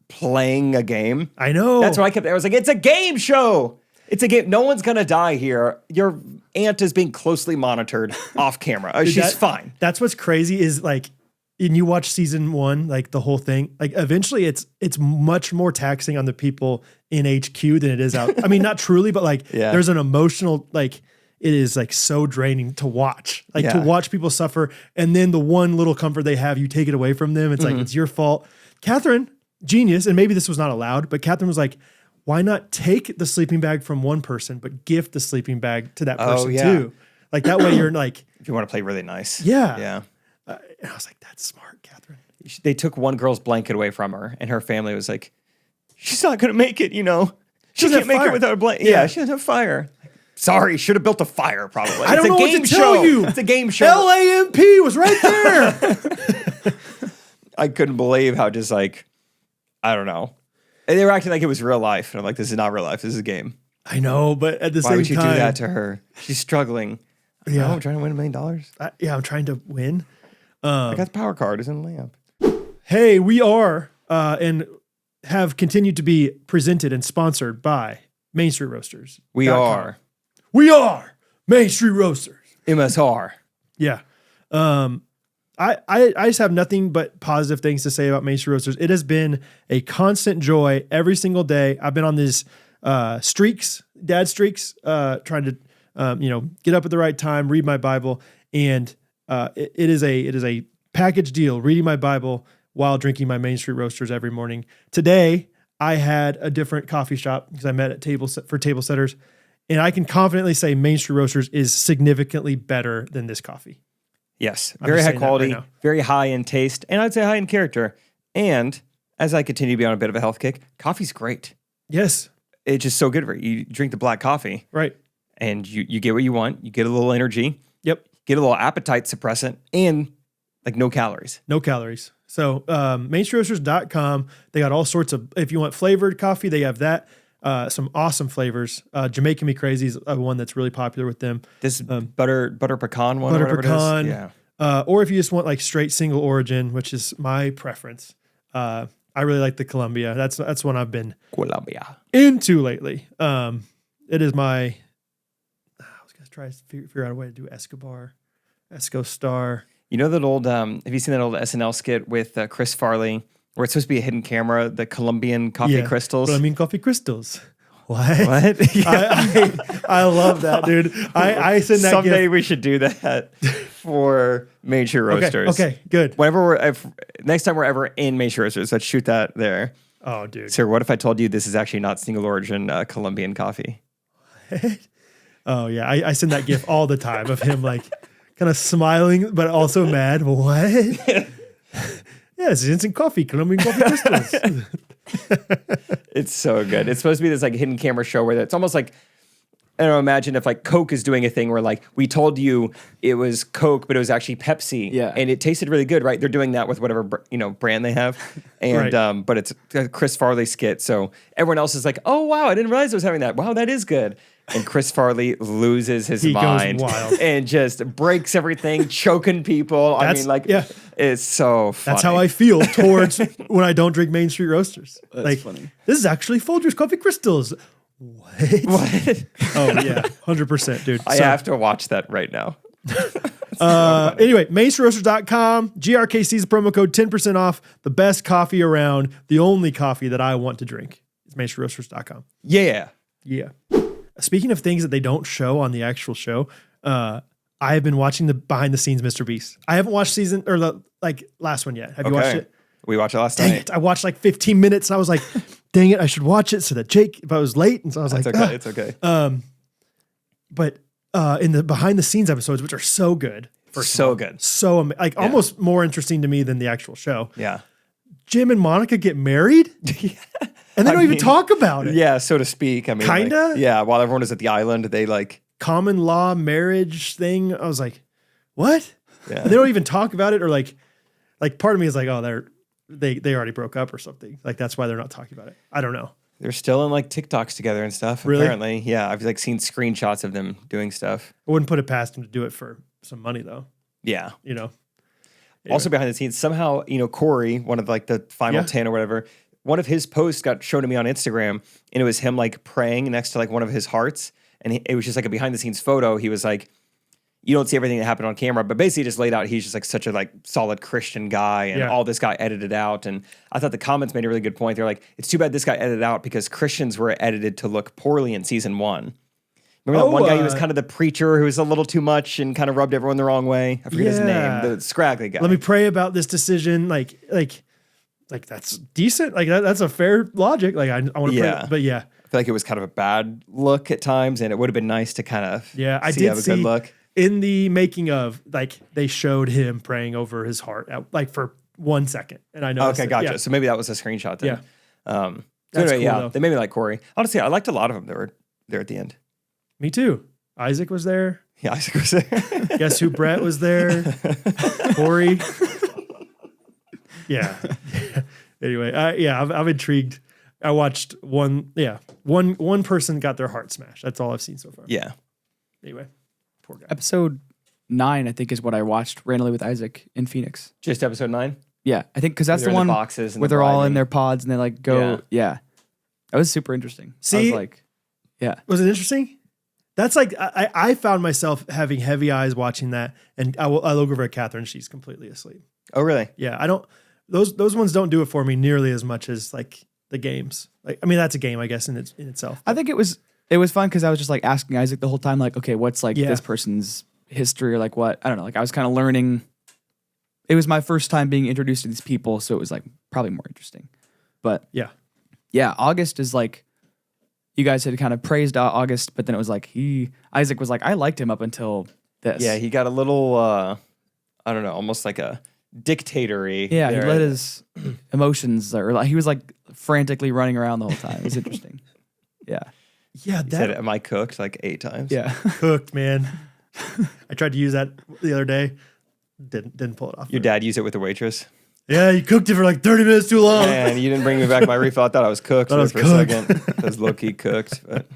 playing a game. I know. That's what I was like, it's a game show. It's a game. No one's going to die here. Your aunt is being closely monitored off camera. She's fine. That's what's crazy is like, and you watch season 1, like the whole thing, like eventually it's much more taxing on the people in HQ than it is out. I mean, not truly, but like there's an emotional, like it is like so draining to watch, like to watch people suffer. And then the one little comfort they have, you take it away from them. It's like, it's your fault. Catherine, genius. And maybe this was not allowed, but Catherine was like, why not take the sleeping bag from one person, but gift the sleeping bag to that person too? Like that way you're like, if you want to play really nice. Yeah. Yeah. And I was like, that's smart, Catherine. They took one girl's blanket away from her, and her family was like, she's not going to make it, She can't make it without a blanket. Yeah, she doesn't have fire. Sorry, should have built a fire probably. I don't know what to tell you. It's a game show. LAMP was right there. I couldn't believe how just like, I don't know. And they were acting like it was real life. And I'm like, this is not real life. This is a game. I know, but at the same time. Why would you do that to her? She's struggling. Yeah. I'm trying to win $1 million. I'm trying to win. I got the power card. It's in the lamp. Hey, we are and have continued to be presented and sponsored by Main Street Roasters. We are Main Street Roasters. MSR. Yeah. I just have nothing but positive things to say about Main Street Roasters. It has been a constant joy every single day. I've been on these streaks, dad streaks, trying to get up at the right time, read my Bible, and it is a package deal. Reading my Bible while drinking my Main Street Roasters every morning. Today I had a different coffee shop because I met at table setters, and I can confidently say Main Street Roasters is significantly better than this coffee. Yes, very high quality, very high in taste, and I'd say high in character. And as I continue to be on a bit of a health kick, coffee's great. Yes. It's just so good for you. You drink the black coffee. Right. And you get what you want. You get a little energy. Yep. Get a little appetite suppressant and like no calories. No calories. So mainstreetroasters.com, they got all sorts of, if you want flavored coffee, they have that. Some awesome flavors. Jamaican Me Crazy is one that's really popular with them. This butter pecan one. Butter pecan. Yeah. Or if you just want like straight single origin, which is my preference. I really like the Colombia. That's one I've been into lately. It is my. I was gonna try to figure out a way to do Esco Star. You know that old? Have you seen that old SNL skit with Chris Farley, where it's supposed to be a hidden camera, the Colombian coffee crystals? Colombian coffee crystals. What? What? Yeah. I love that, dude. I send that. Someday we should do that for Major Roasters. Okay, good. Whenever next time we're ever in Major Roasters, let's shoot that there. Oh, dude. Sir, what if I told you this is actually not single origin Colombian coffee? Oh yeah, I send that gif all the time of him like kind of smiling but also mad. What? Yeah, it's instant coffee, Colombian coffee crystals. It's so good. It's supposed to be this like hidden camera show where it's almost like And I imagine if like Coke is doing a thing where like we told you it was Coke, but it was actually Pepsi, Yeah. and it tasted really good, right? They're doing that with whatever brand they have, and Right. but it's a Chris Farley skit, so everyone else is like, oh wow, I didn't realize I was having that. Wow, that is good. And Chris Farley loses his He goes mind wild. and just breaks everything, choking people. I That's- mean, like, yeah. it's so funny. That's how I feel towards when I don't drink Main Street Roasters. Like, funny. this is actually Folgers Coffee Crystals. What? What? Oh yeah, 100%, dude. I So, have to watch that right now. anyway, mainstreetroasters.com. GRKC is the promo code, 10% off. The best coffee around. The only coffee that I want to drink is mainstreetroasters.com. Yeah. Yeah. Speaking of things that they don't show on the actual show, I have been watching the behind the scenes Mr. Beast. I haven't watched season or the last one yet. Have you watched it? We watched it last Dang night. it. I watched like 15 minutes and I was like, dang it, I should watch it so that Jake, if I was late. And so I was It's like, okay. "Ah." It's okay. But in the behind the scenes episodes, which are so good, So good. so almost more interesting to me than the actual show. Yeah. Jim and Monica get married, and they don't even talk about it. Yeah, so to speak. I mean, like, Kinda? yeah, while everyone is at the island, they like, Common law marriage thing. I was like, what? yeah. And they don't even talk about it, or like part of me is like, oh, they already broke up or something. Like that's why they're not talking about it. I don't know. They're still in like TikToks together and stuff. Really? Apparently. Yeah. I've like seen screenshots of them doing stuff. I wouldn't put it past them to do it for some money though. Yeah. You know. Also behind the scenes, somehow, Corey, one of like the final Yeah. 10 or whatever, one of his posts got shown to me on Instagram, and it was him like praying next to like one of his hearts. And it was just like a behind the scenes photo. He was like, you don't see everything that happened on camera, but basically just laid out he's just like such a like solid Christian guy, and Yeah. all this guy edited out. And I thought the comments made a really good point. They're like, it's too bad this guy edited out because Christians were edited to look poorly in season 1. Remember that one guy who was kind of the preacher who was a little too much and kind of rubbed everyone the wrong way? I forget his Yeah. name. The scraggly guy. Let me pray about this decision. Like that's decent. Like that's a fair logic. Like I want to Yeah. pray, but yeah. I feel like it was kind of a bad look at times, and it would have been nice to kind of I see did have a see good look. in the making of, like they showed him praying over his heart, like for 1 second, and I know. Okay, gotcha. So maybe that was a screenshot then. Yeah. So That's anyway, cool, though. they made me like Corey. Honestly, I liked a lot of them that were there at the end. Me too. Isaac was there. Yeah, Isaac was there. Guess who? Brett was there. Corey. Yeah. Anyway, I'm intrigued. I watched one person got their heart smashed. That's all I've seen so far. Yeah. Anyway, poor guy. Episode 9, I think, is what I watched randomly with Isaac in Phoenix. Just episode 9? Yeah, I think because that's They're the in the one boxes and where the they're all bribing. in their pods and they like go. Yeah, that was super interesting. I See? was like, yeah, Was it interesting? That's like I found myself having heavy eyes watching that, and I look over at Catherine. She's completely asleep. Oh, really? Yeah, I don't. Those ones don't do it for me nearly as much as like the games. Like, I mean, that's a game, I guess, in itself. I think it was fun because I was just like asking Isaac the whole time, like, okay, what's like Yeah. this person's history or like what? I don't know. Like I was kind of learning. It was my first time being introduced to these people, so it was like probably more interesting. But Yeah, August is like, you guys had kind of praised August, but then it was like Isaac was like, I liked him up until this. Yeah, he got a little, I don't know, almost like a dictatory. Yeah, he there. let his emotions, or like he was like frantically running around the whole time. It was interesting. Yeah, yeah. He said, That am I cooked? Like 8 times. yeah. cooked, man. I tried to use that the other day. Didn't pull it off. Your dad used it with the waitress. Yeah, you cooked it for like 30 minutes too long. Man, you didn't bring me back my refill. I thought I was cooked Thought I was for cooked. a second. I was low-key cooked, but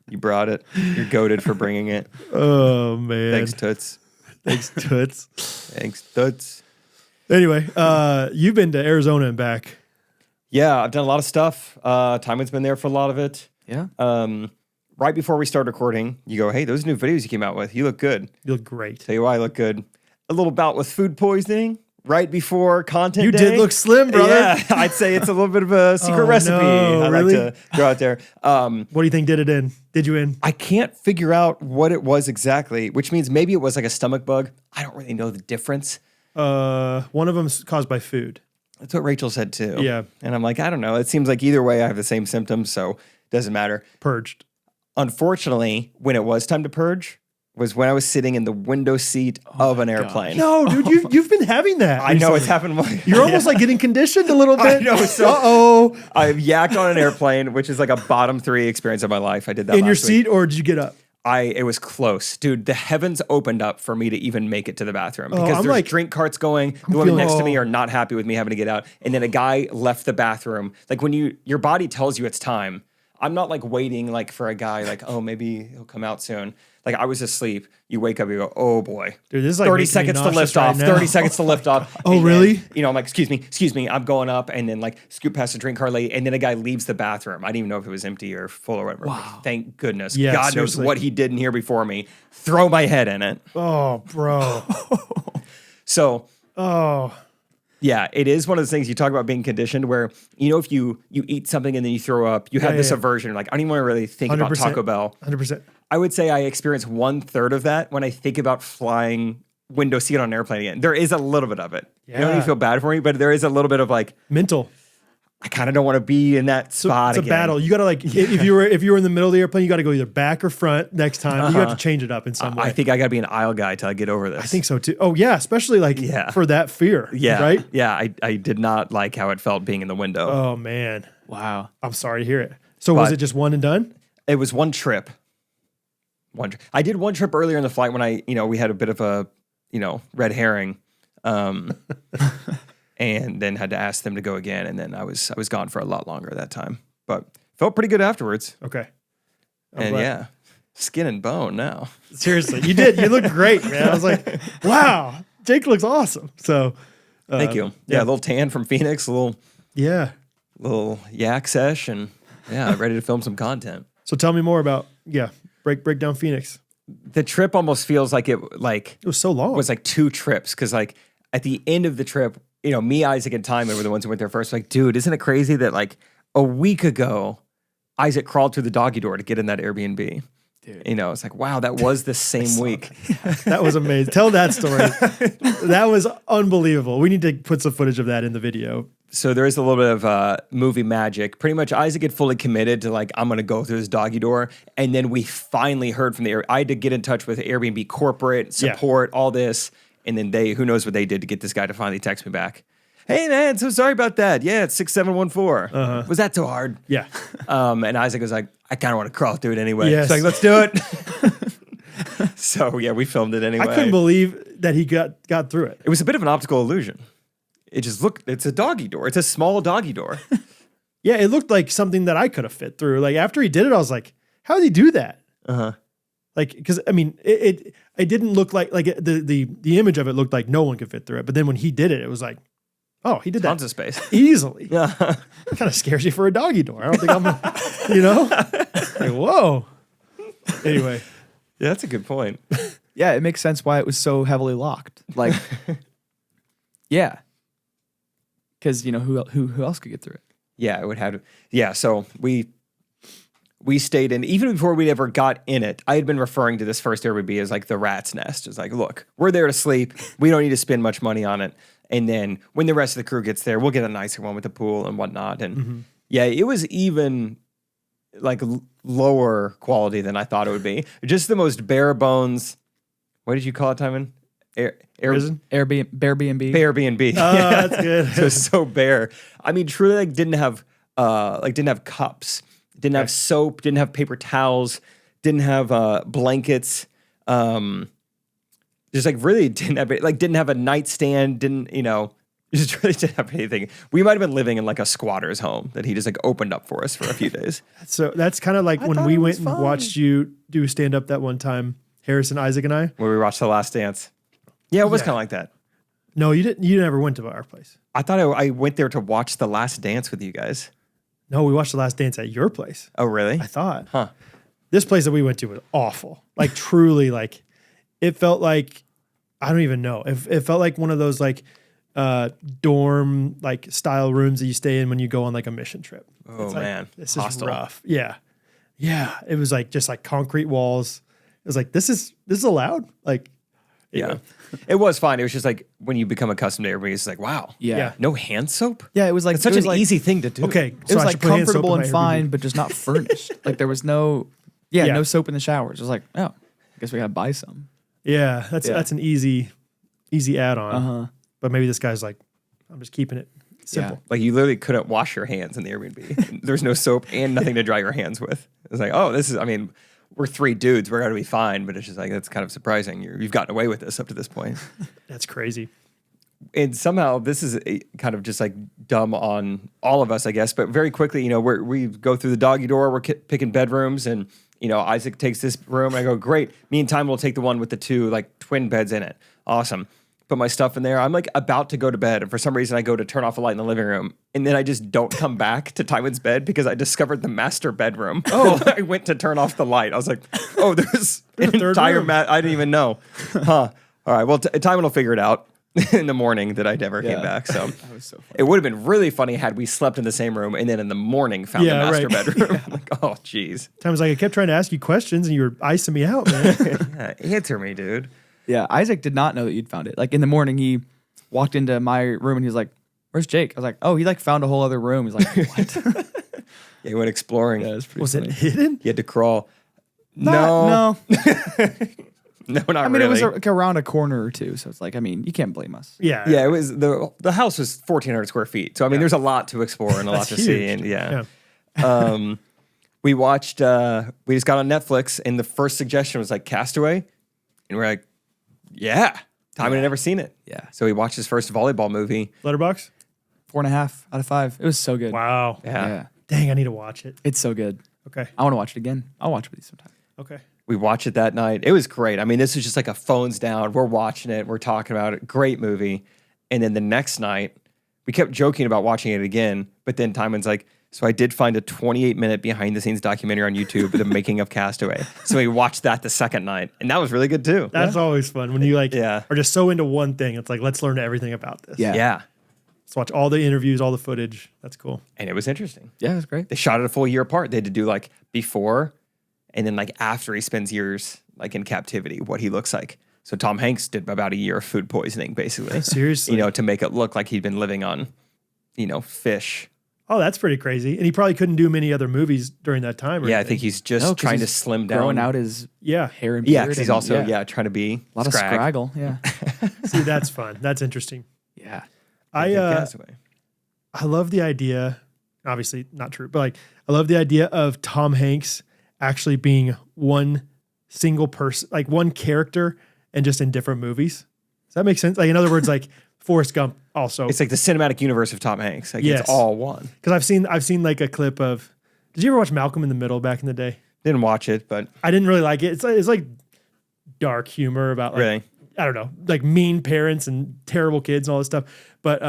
you brought it. You're goated for bringing it. Oh man. Thanks, Toots. Thanks, Toots. Thanks, Toots. Anyway, you've been to Arizona and back. Yeah, I've done a lot of stuff. Timon's been there for a lot of it. Yeah. Right before we start recording, you go, hey, those new videos you came out with, you look good. You look great. Tell you why I look good. A little bout with food poisoning right before content You day. did look slim, brother. Yeah, I'd say it's a little bit of a secret Oh, recipe. no, I really? like to throw out there. What do you think did it in? Did you in? I can't figure out what it was exactly, which means maybe it was like a stomach bug. I don't really know the difference. One of them's caused by food. That's what Rachel said too. Yeah. And I'm like, I don't know. It seems like either way I have the same symptoms, so it doesn't matter. Purged. Unfortunately, when it was time to purge, was when I was sitting in the window seat of an airplane. No, dude, you've been having that. I know recently. it's happened. You're almost like getting conditioned a little bit. I know. So, I've yacked on an airplane, which is like a bottom 3 experience of my life. I did that in your last seat, week. or did you get up? It was close, dude. The heavens opened up for me to even make it to the bathroom because I'm there's like- drink carts going. The women next to me oh. are not happy with me having to get out, and then a guy left the bathroom. Like when your body tells you it's time. I'm not like waiting like for a guy like, oh, maybe he'll come out soon. Like I was asleep. You wake up, you go, oh boy. Dude, this is like 30 making me seconds to nauseous lift right off. now. 30 seconds to lift off. Oh, And then, really? I'm like, excuse me. I'm going up and then like scoot past the drink cart lady. And then a guy leaves the bathroom. I didn't even know if it was empty or full or whatever. Wow. Like, thank goodness. Yeah, God seriously. knows what he did in here before me. Throw my head in it. Oh, bro. So Oh, yeah, it is one of those things you talk about being conditioned where, if you eat something and then you throw up, you have this yeah. aversion. Like, I don't even want to really think about 100%. Taco Bell. 100%. I would say I experience 1/3 of that when I think about flying window seat on an airplane again. There is a little bit of it. You don't Yeah. even feel bad for me, but there is a little bit of like, Mental. I kind of don't want to be in that spot It's a again. battle. You got to like, if you were in the middle of the airplane, you got to go either back or front next time. You have to change it up in some way. I think I got to be an aisle guy till I get over this. I think so too. Oh yeah, especially like for that fear. Yeah. Right. Yeah. I did not like how it felt being in the window. Oh man, Wow. I'm sorry to hear it. So was But- it just one and done? It was one trip. I did one trip earlier in the flight when we had a bit of a, red herring, and then had to ask them to go again. And then I was gone for a lot longer that time, but felt pretty good afterwards. Okay. And glad. yeah, skin and bone now. Seriously, you did. You looked great, man. I was like, wow, Jake looks awesome. So Thank you. Yeah, a little tan from Phoenix, a little yak sesh, and yeah, ready to film some content. So tell me more about break down Phoenix. The trip almost feels like it was so long. was like 2 trips because like at the end of the trip, me, Isaac, and Timon were the ones who went there first. Like, dude, isn't it crazy that like a week ago, Isaac crawled through the doggy door to get in that Airbnb? Dude. It's like, wow, that was the same week. That was amazing. Tell that story. That was unbelievable. We need to put some footage of that in the video. So there is a little bit of movie magic. Pretty much Isaac had fully committed to like, I'm going to go through this doggy door. And then we finally heard from I had to get in touch with Airbnb corporate support, all this. And then who knows what they did to get this guy to finally text me back. Hey man, so sorry about that. Yeah, it's 6714. Was that so hard? Yeah. And Isaac was like, I kind of want to crawl through it anyway. Yes. So like, let's do it. So yeah, we filmed it anyway. I couldn't believe that he got through it. It was a bit of an optical illusion. It's a doggy door. It's a small doggy door. Yeah, it looked like something that I could have fit through. Like after he did it, I was like, how did he do that? Like, because I mean, it didn't look like the image of it looked like no one could fit through it. But then when he did it, it was like, oh, he did Tons that of space. easily. Yeah, kind of scares you for a doggy door. I don't think I'm, like, whoa. Anyway, Yeah, that's a good point. Yeah, it makes sense why it was so heavily locked. Like, yeah, because who else could get through it? Yeah, it would have to. Yeah, so we stayed in, even before we ever got in it, I had been referring to this first Airbnb as like the rat's nest. It's like, look, we're there to sleep. We don't need to spend much money on it. And then when the rest of the crew gets there, we'll get a nicer one with the pool and whatnot. And yeah, it was even like lower quality than I thought it would be. Just the most bare bones. What did you call it, Timon? prison. Airbnb. Airbnb. Oh, that's good. It was so bare. I mean, truly, like didn't have cups, didn't have soap, didn't have paper towels, didn't have blankets. Just like really didn't have a nightstand. Just really didn't have anything. We might have been living in like a squatter's home that he just like opened up for us for a few days. So that's kind of like when we went and watched you do stand up that one time, Harrison, Isaac, and I. When we watched The Last Dance. Yeah, it was Yeah. kind of like that. No, you didn't. You never went to our place. I thought I went there to watch The Last Dance with you guys. No, we watched The Last Dance at your place. Oh, really? I thought. Huh. This place that we went to was awful. Like truly, like it felt like I don't even know. It felt like one of those like dorm like style rooms that you stay in when you go on like a mission trip. Oh, It's like, man. this Hostile. is rough. Yeah, yeah. It was like just like concrete walls. It was like this is allowed. Like Yeah. It was fine. It was just like when you become accustomed to everybody, it's like, wow. Yeah. No hand soap? Yeah, it was like It's such it was an like, easy thing to do. Okay, It was I like should put hand soap comfortable in and my Airbnb. fine, but just not furnished. Like there was no Yeah. no soap in the showers. It was like, oh, I guess we gotta buy some. Yeah, that's an easy add-on. But maybe this guy's like, I'm just keeping it simple. Like you literally couldn't wash your hands in the Airbnb. There's no soap and nothing to dry your hands with. It's like, oh, this is. I mean, we're 3 dudes. We're gonna be fine. But it's just like that's kind of surprising. You've gotten away with this up to this point. That's crazy. And somehow this is kind of just like dumb on all of us, I guess. But very quickly, you know, we go through the doggy door. We're picking bedrooms, and you know, Isaac takes this room. I go, great. Me and Timon will take the one with the 2 like twin beds in it. Awesome. Put my stuff in there. I'm like about to go to bed, and for some reason, I go to turn off a light in the living room, and then I just don't come back to Timon's bed because I discovered the master bedroom. Oh, I went to turn off the light. I was like, oh, there's an entire I didn't even know. Huh. All right. Well, Timon will figure it out in the morning that I never came back. So That was so funny. it would have been really funny had we slept in the same room and then in the morning found the master bedroom. I'm like, oh, geez. Time's like, I kept trying to ask you questions, and you were icing me out, man. Answer me, dude. Yeah, Isaac did not know that you'd found it. Like in the morning, he walked into my room and he was like, "Where's Jake?" I was like, "Oh, he like found a whole other room." He's like, "What?" Yeah, he went exploring. Yeah, it was pretty Was funny. it hidden? He had to crawl. No. No, not I mean, really. it was like around a corner or two, so it's like, I mean, you can't blame us. Yeah. Yeah, it was the house was 1,400 square feet. So I mean, there's a lot to explore and a lot to see. huge. And we watched. We just got on Netflix, and the first suggestion was like Castaway, and we're like, yeah. Timon had never seen it. Yeah. So we watched his first volleyball movie. Letterbox? 4.5 out of 5. It was so good. Wow. Yeah. Dang, I need to watch it. It's so good. Okay. I want to watch it again. I'll watch it with you sometime. Okay. We watched it that night. It was great. I mean, this was just like a phones down. We're watching it. We're talking about it. Great movie. And then the next night, we kept joking about watching it again. But then Timon's like, so I did find a 28-minute behind-the-scenes documentary on YouTube, The Making of Castaway. So we watched that the second night. And that was really good, too. That's always fun when you like Yeah. are just so into one thing. It's like, let's learn everything about this. Yeah. Yeah. Let's watch all the interviews, all the footage. That's cool. And it was interesting. Yeah, it was great. They shot it a full year apart. They had to do like before and then like after he spends years like in captivity, what he looks like. So Tom Hanks did about a year of food poisoning, basically. Seriously. You know, to make it look like he'd been living on, you know, fish. Oh, that's pretty crazy. And he probably couldn't do many other movies during that time. Or Yeah, I anything. think he's just 'cause trying to he's slim down. Growing out his Yeah. hair and beard. Yeah, because he's and- also, trying to be a lot of scraggle. Yeah. See, that's fun. That's interesting. Yeah. I love the idea. Obviously not true, but like I love the idea of Tom Hanks actually being one single person, like one character, and just in different movies. Does that make sense? Like in other words, like Forrest Gump also. It's like the cinematic universe of Tom Hanks. Like Yes. it's all one. Because I've seen like a clip of. Did you ever watch Malcolm in the Middle back in the day? Didn't watch it, but I didn't really like it. It's like dark humor about like really. I don't know, like mean parents and terrible kids and all this stuff. But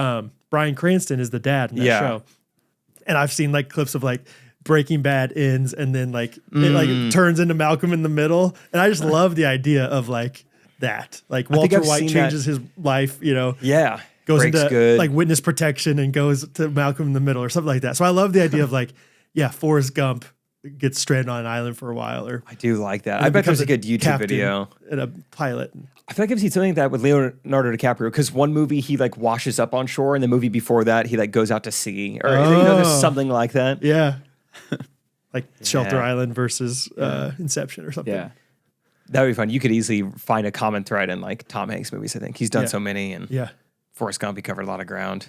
Bryan Cranston is the dad in that show. And I've seen like clips of like Breaking Bad ends and then like it like turns into Malcolm in the Middle. And I just love the idea of like that. Like Walter I've White seen changes his life, you know, Yeah. goes Breaks into good. like witness protection and goes to Malcolm in the Middle or something like that. So I love the idea of like, yeah, Forrest Gump gets stranded on an island for a while or I do like that. and I bet becomes there's a good YouTube captain video. and a pilot. I feel like I've seen something like that with Leonardo DiCaprio because one movie he like washes up on shore, and the movie before that he like goes out to sea, or you know, there's something like that. Yeah. Like Shelter Yeah. Island versus Inception or something. Yeah. That would be fun. You could easily find a common thread in like Tom Hanks movies. I think he's done Yeah. so many, and Yeah. Forrest Gump he covered a lot of ground.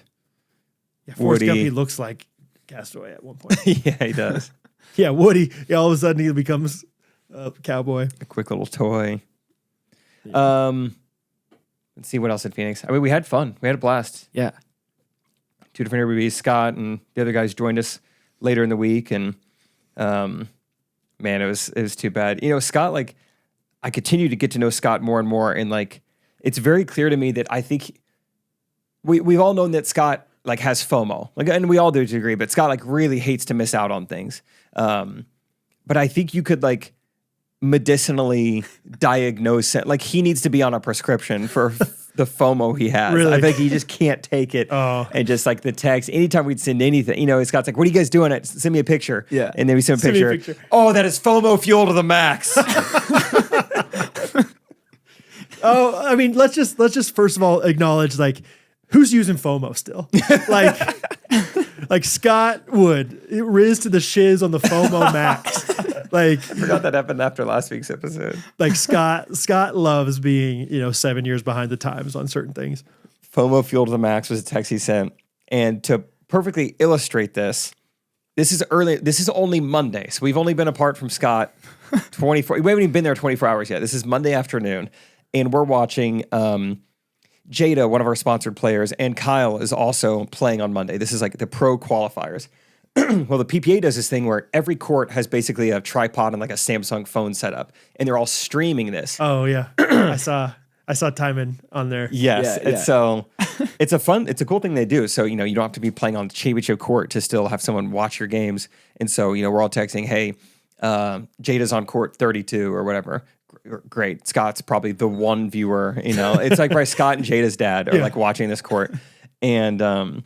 Yeah. Forrest Gump, Woody. he looks like Castaway at one point. Yeah, he does. Yeah. Woody, yeah, all of a sudden he becomes a cowboy. A quick little toy. Let's see what else at Phoenix. I mean, we had fun. We had a blast. Yeah. 2 different interviews. Scott and the other guys joined us later in the week, and man, it was too bad. You know, Scott, like I continue to get to know Scott more and more, and like it's very clear to me that I think we've all known that Scott like has FOMO, like, and we all do to a degree, but Scott like really hates to miss out on things. But I think you could like medicinally diagnose it. Like he needs to be on a prescription for the FOMO he has. Really? I think he just can't take it. Oh. And just like the text, anytime we'd send anything, you know, Scott's like, what are you guys doing? Send me a picture. Yeah. And then we send Send a me a picture. picture. Oh, that is FOMO fuel to the max. Oh, I mean, let's just first of all acknowledge like who's using FOMO still? Like Scott Wood, it riz to the shiz on the FOMO max. Like, I forgot that happened after last week's episode. like Scott loves being, 7 years behind the times on certain things. FOMO fueled to the max was a text he sent. And to perfectly illustrate this, this is early. This is only Monday. So we've only been apart from Scott 24. We haven't even been there 24 hours yet. This is Monday afternoon. And we're watching Jada, one of our sponsored players, and Kyle is also playing on Monday. This is like the pro qualifiers. Well, the PPA does this thing where every court has basically a tripod and like a Samsung phone setup, and they're all streaming this. Oh yeah, I saw Timon on there. Yes, Yeah, yeah. so it's a cool thing they do. So you don't have to be playing on the championship court to still have someone watch your games. And so we're all texting, hey, Jada's on court 32 or whatever. Great, Scott's probably the one viewer. It's like Scott and Jada's dad are like watching this court, and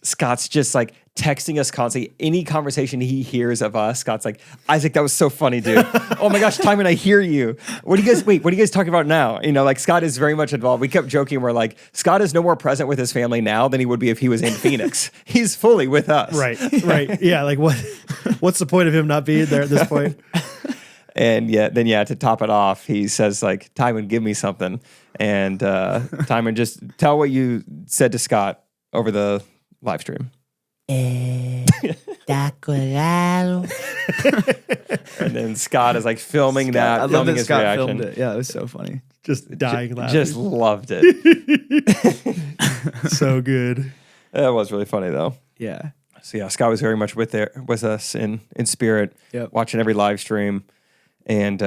Scott's just like texting us constantly. Any conversation he hears of us, Scott's like, Isaac, that was so funny, dude. Oh my gosh, Timon, I hear you. What are you guys talking about now? Like Scott is very much involved. We kept joking. We're like, Scott is no more present with his family now than he would be if he was in Phoenix. He's fully with us. Right. Yeah. Like what's the point of him not being there at this point? And then to top it off, he says like, Timon, give me something. And Timon, just tell what you said to Scott over the live stream. Está colgado. And then Scott is like filming that, I love filming that his Scott reaction. filmed it. Yeah, it was so funny. Just dying laughing. Just loved it. So good. That was really funny though. Yeah. So yeah, Scott was very much with us in spirit, Yep. watching every live stream. And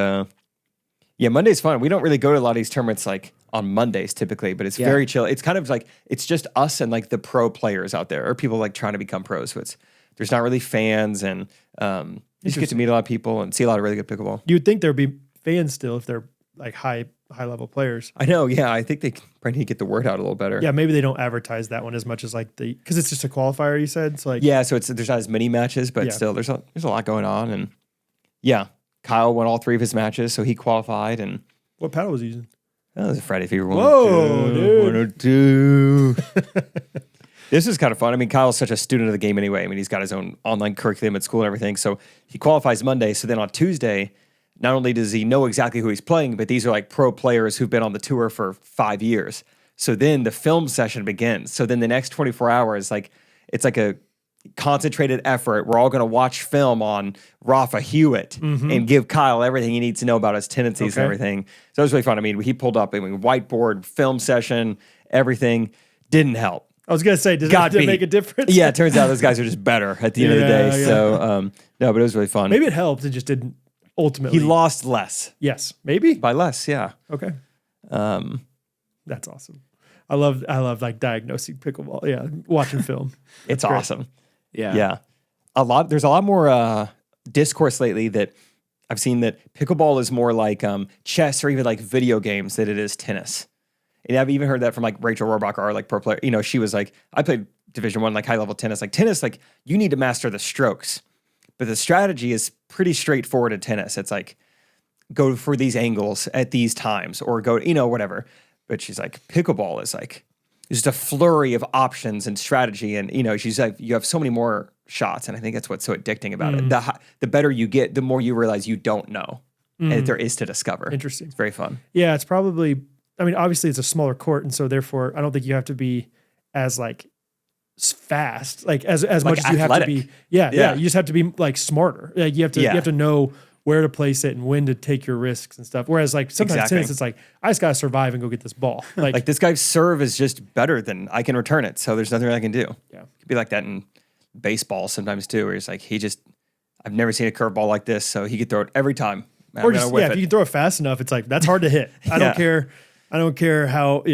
Monday's fun. We don't really go to a lot of these tournaments like on Mondays typically, but it's very chill. It's kind of like it's just us and like the pro players out there, or people like trying to become pros. So there's not really fans, and you just get to meet a lot of people and see a lot of really good pickleball. You would think there'd be fans still if they're like high level players. I know. Yeah, I think they probably need to get the word out a little better. Yeah, maybe they don't advertise that one as much as like because it's just a qualifier. You said so like So there's not as many matches, but still there's a lot going on, and Kyle won all 3 of his matches, so he qualified. And what paddle was he using? that was a Friday Fever 102. This is kind of fun. I mean, Kyle's such a student of the game anyway. I mean, he's got his own online curriculum at school and everything. So he qualifies Monday. So then on Tuesday, not only does he know exactly who he's playing, but these are like pro players who've been on the tour for 5 years. So then the film session begins. So then the next 24 hours, like it's like a concentrated effort. We're all going to watch film on Rafa Hewitt and give Kyle everything he needs to know about his tendencies and everything. So it was really fun. I mean, he pulled up a whiteboard, film session, everything. Didn't help. I was gonna say, did it make a difference? Yeah, it turns out those guys are just better at the end of the day. Yeah. So no, but it was really fun. Maybe it helped. It just didn't ultimately. He lost less. Yes, maybe By less, yeah. Okay. That's awesome. I love like diagnosing pickleball. Yeah, watching film. It's great. awesome. Yeah. Yeah. There's a lot more discourse lately that I've seen that pickleball is more like chess or even like video games than it is tennis. And I've even heard that from like Rachel Rohrbach, our like pro player. She was like, I played Division I, like high level tennis. Like tennis, like you need to master the strokes, but the strategy is pretty straightforward in tennis. It's like go for these angles at these times or go, whatever. But she's like, pickleball is like just a flurry of options and strategy. And, she's like, you have so many more shots. And I think that's what's so addicting about it. The better you get, the more you realize you don't know and there is to discover. Interesting. It's very fun. Yeah, it's probably. I mean, obviously it's a smaller court, and so therefore, I don't think you have to be as like fast, like as much as you have to be. Yeah. You just have to be like smarter. Like you have to know where to place it and when to take your risks and stuff. Whereas like sometimes tennis, it's like I just gotta survive and go get this ball. Like this guy's serve is just better than I can return it, so there's nothing I can do. Yeah, it could be like that in baseball sometimes too, where it's like I've never seen a curveball like this, so he could throw it every time. Or just if you can throw it fast enough, it's like that's hard to hit. I don't care. I don't care how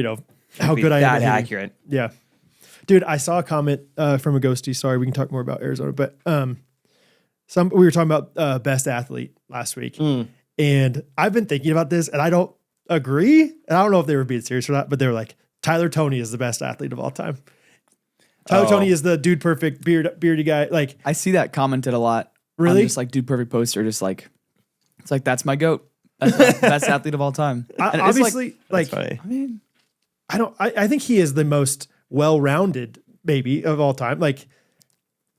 how good I am. That accurate. Yeah, dude. I saw a comment from a ghostie. Sorry, we can talk more about Arizona, but we were talking about best athlete last week, and I've been thinking about this, and I don't agree. And I don't know if they were being serious or not, but they were like, Tyler Toney is the best athlete of all time. Tyler Toney is the dude perfect beardy guy. Like I see that commented a lot. Really? Just like dude perfect poster, just like it's like that's my goat. That's the best athlete of all time. And it's Obviously, like funny. I mean, I think he is the most well-rounded maybe of all time. Like,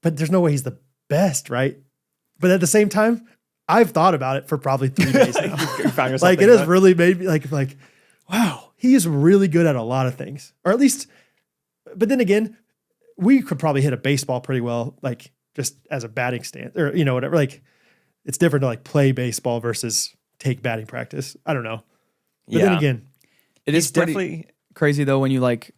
but there's no way he's the best, right? But at the same time, I've thought about it for probably 3 days now. You found yourself Like it thinking has that? really made me like, wow, he is really good at a lot of things, or at least. But then again, we could probably hit a baseball pretty well, like just as a batting stance, or whatever. Like it's different to like play baseball versus take batting practice. I don't know. But then again, It He's is pretty definitely crazy though when you like,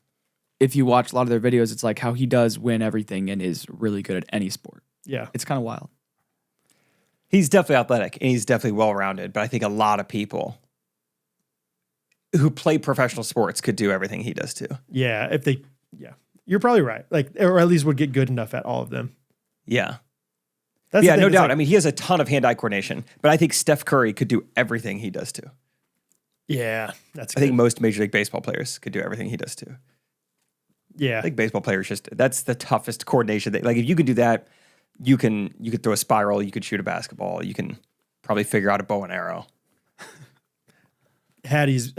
if you watch a lot of their videos, it's like how he does win everything and is really good at any sport. yeah, It's kind of wild. he's definitely athletic and he's definitely well-rounded, but I think a lot of people who play professional sports could do everything he does too. yeah. You're probably right. Like, or at least would get good enough at all of them. Yeah. That's the Yeah, thing, no it's doubt. like- I mean, he has a ton of hand-eye coordination, but I think Steph Curry could do everything he does too. yeah, that's. I think most Major League Baseball players could do everything he does too. yeah, I think baseball players that's the toughest coordination. Like if you can do that, you could throw a spiral, you could shoot a basketball, you can probably figure out a bow and arrow. Hattie's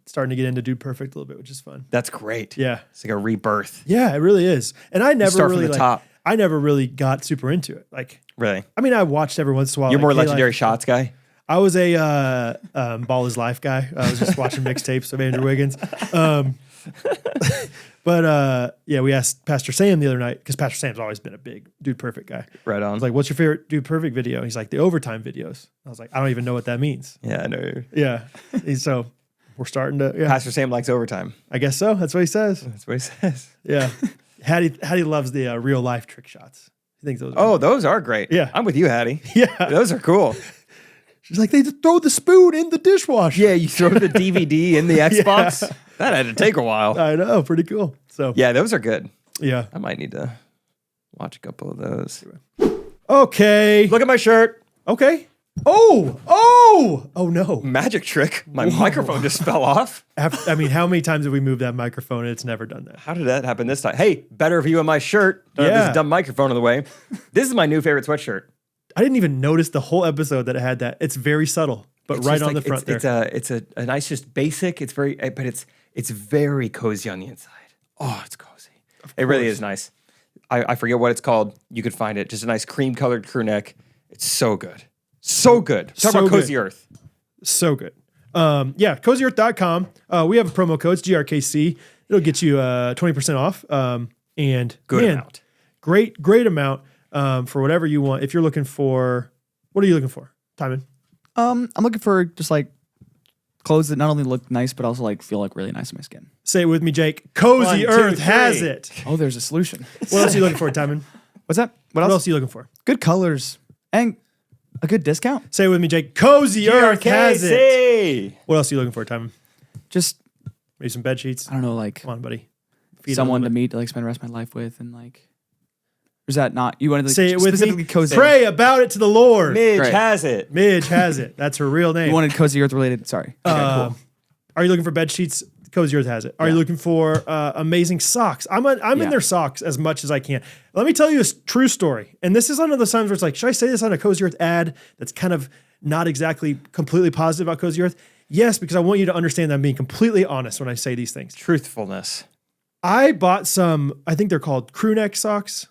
starting to get into Dude Perfect a little bit, which is fun. That's great. Yeah, It's like a rebirth. yeah, it really is. And I never start from really the like. top. I never really got super into it. Like, Really. I mean, I watched every once in a while. You're like, more hey, legendary like, shots guy. I was a Ball is Life guy. I was just watching mixtapes of Andrew Wiggins. But yeah, we asked Pastor Sam the other night, because Pastor Sam's always been a big Dude Perfect guy. Right on. I was like, what's your favorite Dude Perfect video? He's like, the overtime videos. I was like, I don't even know what that means. Yeah, I know. Yeah. So we're starting to, yeah, Pastor Sam likes overtime. I guess so. That's what he says. That's what he says. Yeah. Hattie loves the real life trick shots. He thinks those are Oh, those are great. Yeah. I'm with you, Hattie. yeah. Those are cool. She's like, they just throw the spoon in the dishwasher. Yeah, you throw the DVD in the Xbox. That had to take a while. I know. Pretty cool. So, Yeah, those are good. yeah. I might need to watch a couple of those. Okay. Look at my shirt. Okay. Oh no. Magic trick. My microphone just fell off. I mean, how many times have we moved that microphone and it's never done that? How did that happen this time? Hey, better view of my shirt. Don't have Yeah. this dumb microphone in the way. This is my new favorite sweatshirt. I didn't even notice the whole episode that it had that. It's very subtle, but It's right just on like- the front there. It's a nice, just basic. It's very, but it's very cozy on the inside. Oh, it's cozy. It really is nice. I forget what it's called. You could find it. Just a nice cream colored crew neck. It's so good. So good. Talk So about Cozy good. Earth. So good. Yeah, cozyearth.com. We have a promo code. It's GRKC. It'll get you 20% off. And Good man, amount. Great amount for whatever you want. If you're looking for, what are you looking for, Timon? I'm looking for just like clothes that not only look nice but also like feel like really nice on my skin. Say it with me, Jake. Cozy 1, 2, Earth has 3. it. Oh, there's a solution. What else are you looking for, Timon? What's that? What What else? else are you looking for? Good colors and a good discount. Say it with me, Jake. Cozy Earth has it. GRKC. What else are you looking for, Timon? Just Maybe some bed sheets. I don't know, like Come on, buddy. Feed it a someone to little bit. meet, to like spend the rest of my life with, and like. Or is that not you wanted to Say it with specifically me. cozy? Pray about it to the Lord. Midge Great. has it. Midge has it. That's her real name. You wanted cozy earth related. Sorry. Okay, cool. Are you looking for bed sheets? Cozy Earth has it. Are you looking for amazing socks? I'm in Yeah. their socks as much as I can. Let me tell you a true story. And this is one of those times where it's like, should I say this on a Cozy Earth ad that's kind of not exactly completely positive about Cozy Earth? Yes, because I want you to understand that I'm being completely honest when I say these things. Truthfulness. I bought some, I think they're called crew neck socks.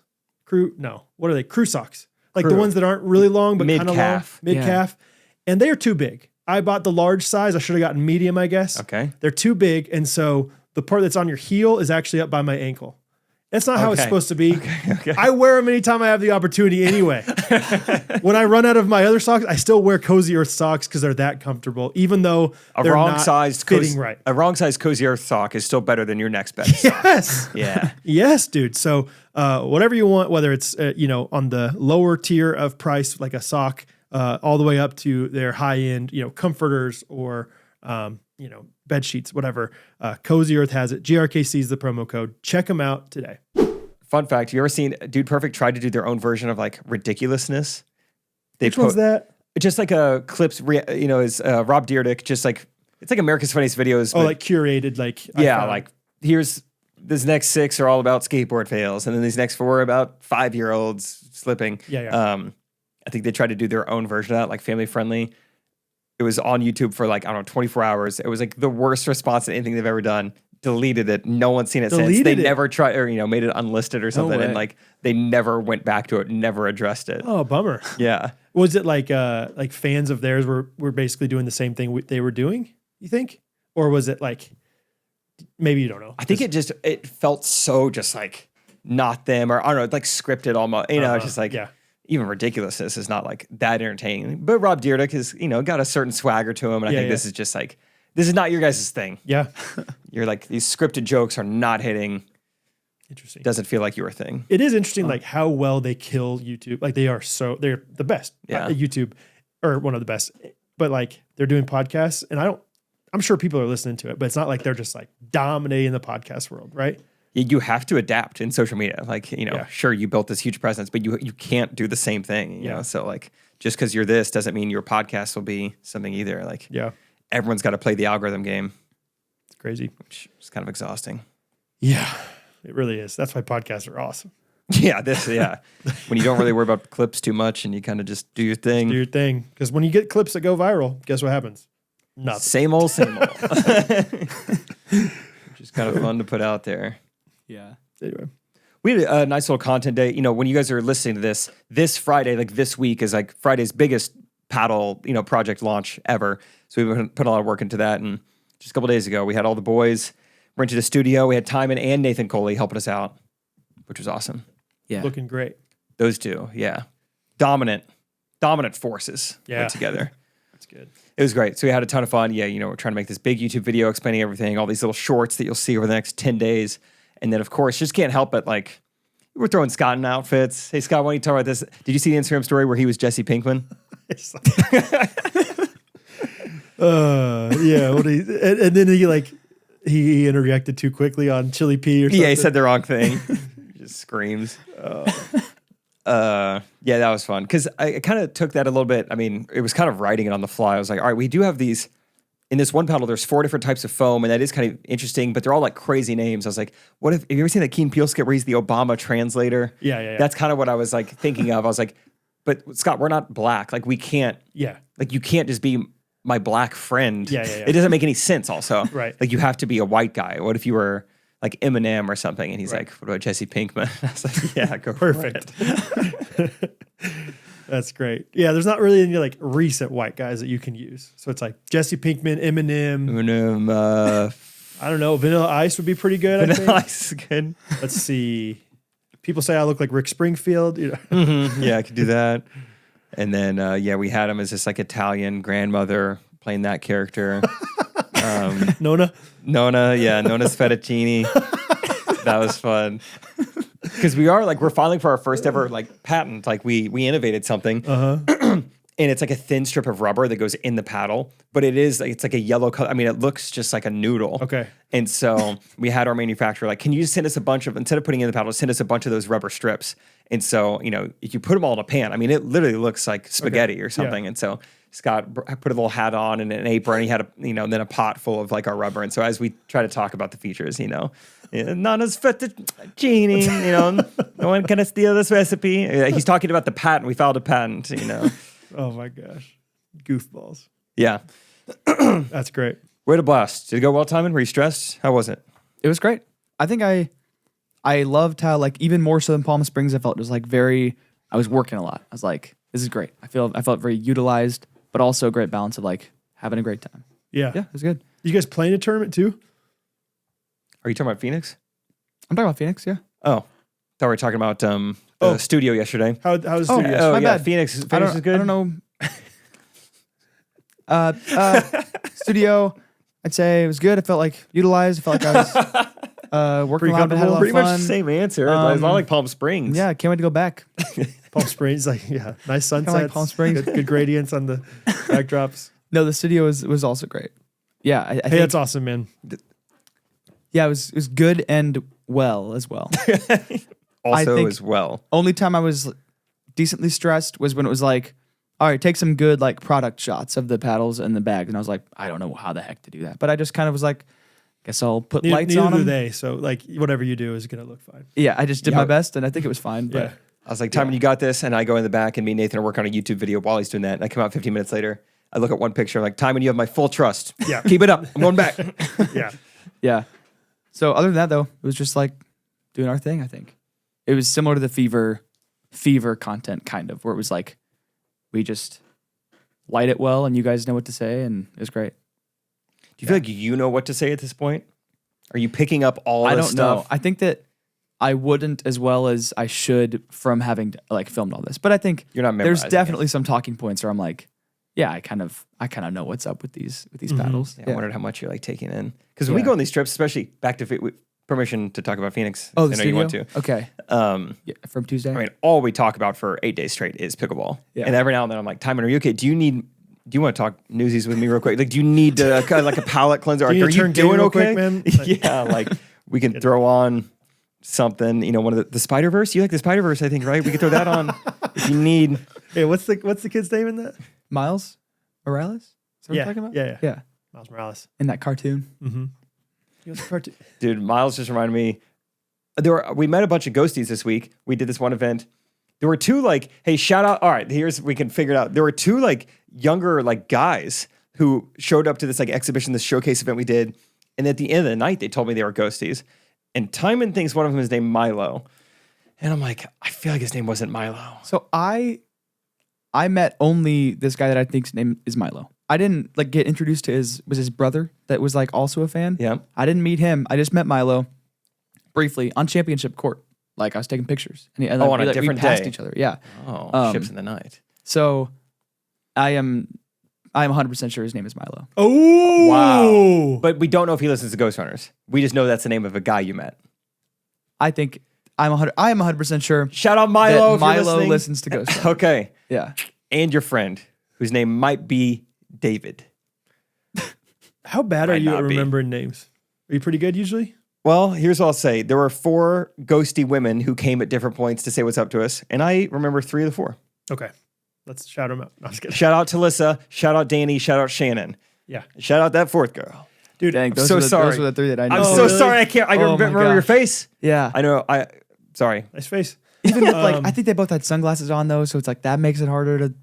What are they? Crew socks. Like the Crew. ones that aren't really long, but kind of long. Mid-calf. Mid-calf. And they are too big. I bought the large size. I should have gotten medium, I guess. Okay. They're too big. And so the part that's on your heel is actually up by my ankle. That's not how it's Okay. supposed to be. Okay. I wear them anytime I have the opportunity anyway. When I run out of my other socks, I still wear Cozy Earth socks because they're that comfortable, even though A they're wrong not sized fitting right. A wrong sized Cozy Earth sock is still better than your next bed. Yes. Yeah. Yes, dude. So whatever you want, whether it's on the lower tier of price, like a sock, all the way up to their high end, comforters or bed sheets, whatever. Cozy Earth has it. GRKC is the promo code. Check them out today. Fun fact: you ever seen Dude Perfect tried to do their own version of like ridiculousness? They Which one's that? Just like a clips, is Rob Dyrdek. Just like it's like America's Funniest Videos. Oh, but- like curated, like yeah, like here's this next 6 are all about skateboard fails, and then these next 4 are about 5-year-olds slipping. Yeah. I think they tried to do their own version of that, like family friendly. It was on YouTube for like, I don't know, 24 hours. It was like the worst response to anything they've ever done. deleted it. No one's seen it since. Deleted They it? never tried, or made it unlisted or something, way. and like they never went back to it, never addressed it. Oh, bummer. Yeah, Was it like fans of theirs were basically doing the same thing they were doing? You think, or was it like maybe you don't know? I think it felt so just like not them, or I don't know, like scripted almost. It's just like even ridiculousness is not like that entertaining. But Rob Dyrdek is got a certain swagger to him, and I think this is just like this is not your guys' thing. Yeah, You're like these scripted jokes are not hitting. interesting. Doesn't feel like your thing. It is interesting, like how well they kill YouTube. Like they're the best. Yeah. YouTube, or one of the best. But like they're doing podcasts, and I'm sure people are listening to it, but it's not like they're just like dominating the podcast world, right? You have to adapt in social media. Like, sure, you built this huge presence, but you can't do the same thing, you know? So like, just because you're this doesn't mean your podcast will be something either. Like, everyone's got to play the algorithm game. It's crazy. Which is kind of exhausting. Yeah, it really is. That's why podcasts are awesome. Yeah, when you don't really worry about clips too much and you kind of just do your thing. Do your thing. Because when you get clips that go viral, guess what happens? Nothing. Same old. Which is kind of fun to put out there. Yeah. Anyway. We had a nice little content day. When you guys are listening to this Friday, like this week is like Friday's biggest paddle, project launch ever. So we've put a lot of work into that. And just a couple days ago, we had all the boys rented a studio. We had Timon and Nathan Coley helping us out, which was awesome. Yeah. Looking great. Those two, yeah. Dominant forces went together. That's good. It was great. So we had a ton of fun. Yeah, we're trying to make this big YouTube video explaining everything, all these little shorts that you'll see over the next 10 days. And then, of course, just can't help but, like, we're throwing Scott in outfits. Hey, Scott, why don't you talk about this? Did you see the Instagram story where he was Jesse Pinkman? Yeah. And then he interjected too quickly on Chili P or something. Yeah, he said the wrong thing. Just screams. Yeah, that was fun. Because I kind of took that a little bit. I mean, it was kind of writing it on the fly. I was like, all right, we do have these. In this one paddle, there's 4 different types of foam, and that is kind of interesting, but they're all like crazy names. I was like, have you ever seen that Keen Peele skit where he's the Obama translator? Yeah. That's kind of what I was like thinking of. I was like, but Scott, we're not black. Like we can't. Yeah. Like you can't just be my black friend. Yeah. It doesn't make any sense. Also, Right. Like you have to be a white guy. What if you were like Eminem or something? And he's like, what about Jesse Pinkman? I was like, yeah, go Perfect. for it. That's great. Yeah, there's not really any like recent white guys that you can use. So it's like Jesse Pinkman, Eminem. I don't know. Vanilla Ice would be pretty good. Vanilla I think. Ice is good. Let's see. People say I look like Rick Springfield. Yeah, I could do that. And then, we had him as this like Italian grandmother playing that character. Nona. Nona's fettuccine. That was fun. Because we're filing for our first ever like patent. Like we innovated something. And it's like a thin strip of rubber that goes in the paddle, but it's like a yellow color. I mean, it looks just like a noodle. Okay. And so we had our manufacturer like, can you just send us a bunch of, instead of putting it in the paddle, send us a bunch of those rubber strips. And so, if you put them all in a pan, I mean, it literally looks like spaghetti or something. Yeah. And so Scott put a little hat on and an apron. He had then a pot full of like our rubber. And so as we try to talk about the features, Nana's fettuccine, no one can steal this recipe. He's talking about the patent. We filed a patent, Oh my gosh. Goofballs. Yeah. That's great. We had a blast. Did it go well, Timon? Were you stressed? How was it? It was great. I think I loved how like even more so than Palm Springs, I felt it was like I was working a lot. I was like, this is great. I felt very utilized, but also a great balance of like having a great time. Yeah. Yeah, it was good. You guys playing a tournament too? Are you talking about Phoenix? I'm talking about Phoenix, yeah. Oh. Thought we were talking about the studio yesterday. How was the studio yesterday? my bad. Phoenix is good. I don't know. Studio, I'd say it was good. I felt like utilized. I felt like I was working a lot, but had a lot Pretty of fun. much the same answer. It's not like Palm Springs. Yeah, I can't wait to go back. Palm Springs, nice sunsets. Palm Springs. Good gradients on the backdrops. No, the studio was also great. Yeah, I think that's awesome, man. Yeah, it was good and well as well. Also as well. Only time I was decently stressed was when it was like, all right, take some good like product shots of the paddles and the bags. And I was like, I don't know how the heck to do that. But I just kind of was like, guess I'll put lights on them. Neither do they. So like whatever you do is going to look fine. Yeah, I just did my best and I think it was fine. But I was like, Timon, you got this. And I go in the back and me and Nathan are working on a YouTube video while he's doing that. And I come out 15 minutes later. I look at one picture. I'm like, Timon, you have my full trust. Yeah. Keep it up. I'm going back. Yeah. Yeah. So other than that, though, it was just like doing our thing. I think it was similar to the fever content, kind of, where it was like we just light it well, and you guys know what to say, and it was great. Do you feel like you know what to say at this point? Are you picking up all this stuff? I don't know. I think that I wouldn't as well as I should from having like filmed all this. But I think You're not there's memorizing definitely some talking points where I'm like, yeah, I kind of know what's up with these battles. Yeah, I wondered how much you're like taking in. Because when we go on these trips, especially back to permission to talk about Phoenix. Oh, I the know studio? you want to. Okay. Yeah, from Tuesday. I mean, all we talk about for 8 days straight is pickleball. Yeah. And every now and then I'm like, Timon, are you okay? Do you want to talk newsies with me real quick? Like, do you need to kind of like a palate cleanser? Do you Are need to you turn doing gay real okay? quick, man? Yeah, like we can throw on something, one of the Spider-Verse. You like the Spider-Verse, I think, right? We could throw that on if you need. Hey, what's the kid's name in that? Miles Morales? Is that what Yeah, you're talking about? yeah. Yeah. Miles Morales. In that cartoon. Mm-hmm. He was a cartoon. Dude, Miles just reminded me. We met a bunch of ghosties this week. We did this one event. There were two like, hey, shout out. All right, we can figure it out. There were two like younger like guys who showed up to this like exhibition, this showcase event we did. And at the end of the night, they told me they were ghosties. And Timon thinks one of them is named Milo. And I'm like, I feel like his name wasn't Milo. So I met only this guy that I think's name is Milo. I didn't like get introduced to his brother that was like also a fan. Yeah. I didn't meet him. I just met Milo briefly on championship court. Like I was taking pictures. And on a we different passed day. each other. Yeah. Oh, ships in the night. So I am 100% sure his name is Milo. Oh Wow. But we don't know if he listens to Ghostrunners. We just know that's the name of a guy you met. I think I am 100% sure Shout out Milo that if you're Milo listening. listens to Ghost. Okay. Yeah. And your friend, whose name might be David. How bad are Might you not at be. remembering names? Are you pretty good usually? Well, here's what I'll say. There were 4 ghosty women who came at different points to say what's up to us. And I remember 3 of the 4. Okay. Let's shout them out. No, I'm just kidding. Shout out to Lissa. Shout out Danny. Shout out Shannon. Yeah. Shout out that 4th girl. Dude, Dang, I'm so sorry. Those were the 3 that I know. I'm Oh, so really? sorry. I can't. I don't Oh my remember your gosh. face. Yeah. I know. Sorry. nice face. Even with, like I think they both had sunglasses on though, so it's like that makes it harder to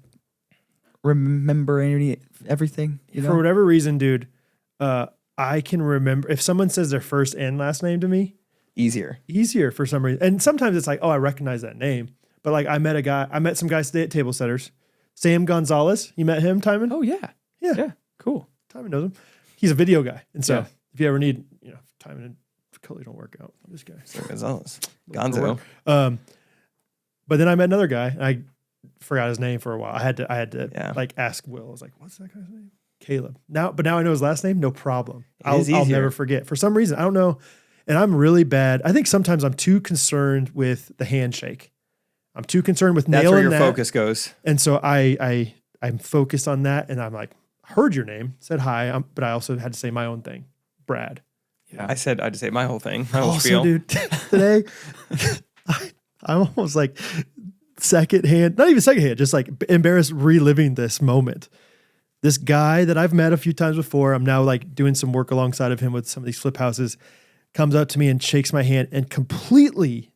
remember everything. You know? For whatever reason, dude, I can remember if someone says their first and last name to me, Easier. easier for some reason. And sometimes it's like, oh, I recognize that name. But like I met some guys today at table setters. Sam Gonzalez. You met him, Timon? Oh yeah. Yeah. Yeah. Cool. Timon knows him. He's a video guy. And so Yeah. if you ever need, Timon and Cody don't work out. This guy. Gonzalez. Gonzo. But then I met another guy and I forgot his name for a while. I had to Yeah. like ask Will. I was like, what's that guy's name? Caleb. But now I know his last name. No problem. is I'll easier. never forget. For some reason, I don't know. And I'm really bad. I think sometimes I'm too concerned with the handshake. I'm too concerned with That's nailing where your that. focus goes. And so I'm focused on that. And I'm like, heard your name, said hi, but I also had to say my own thing. Brad. Yeah. I had to say my whole thing. My whole Also, spiel. dude, today I'm almost like secondhand, not even secondhand, just like embarrassed reliving this moment. This guy that I've met a few times before, I'm now like doing some work alongside of him with some of these flip houses, comes up to me and shakes my hand and completely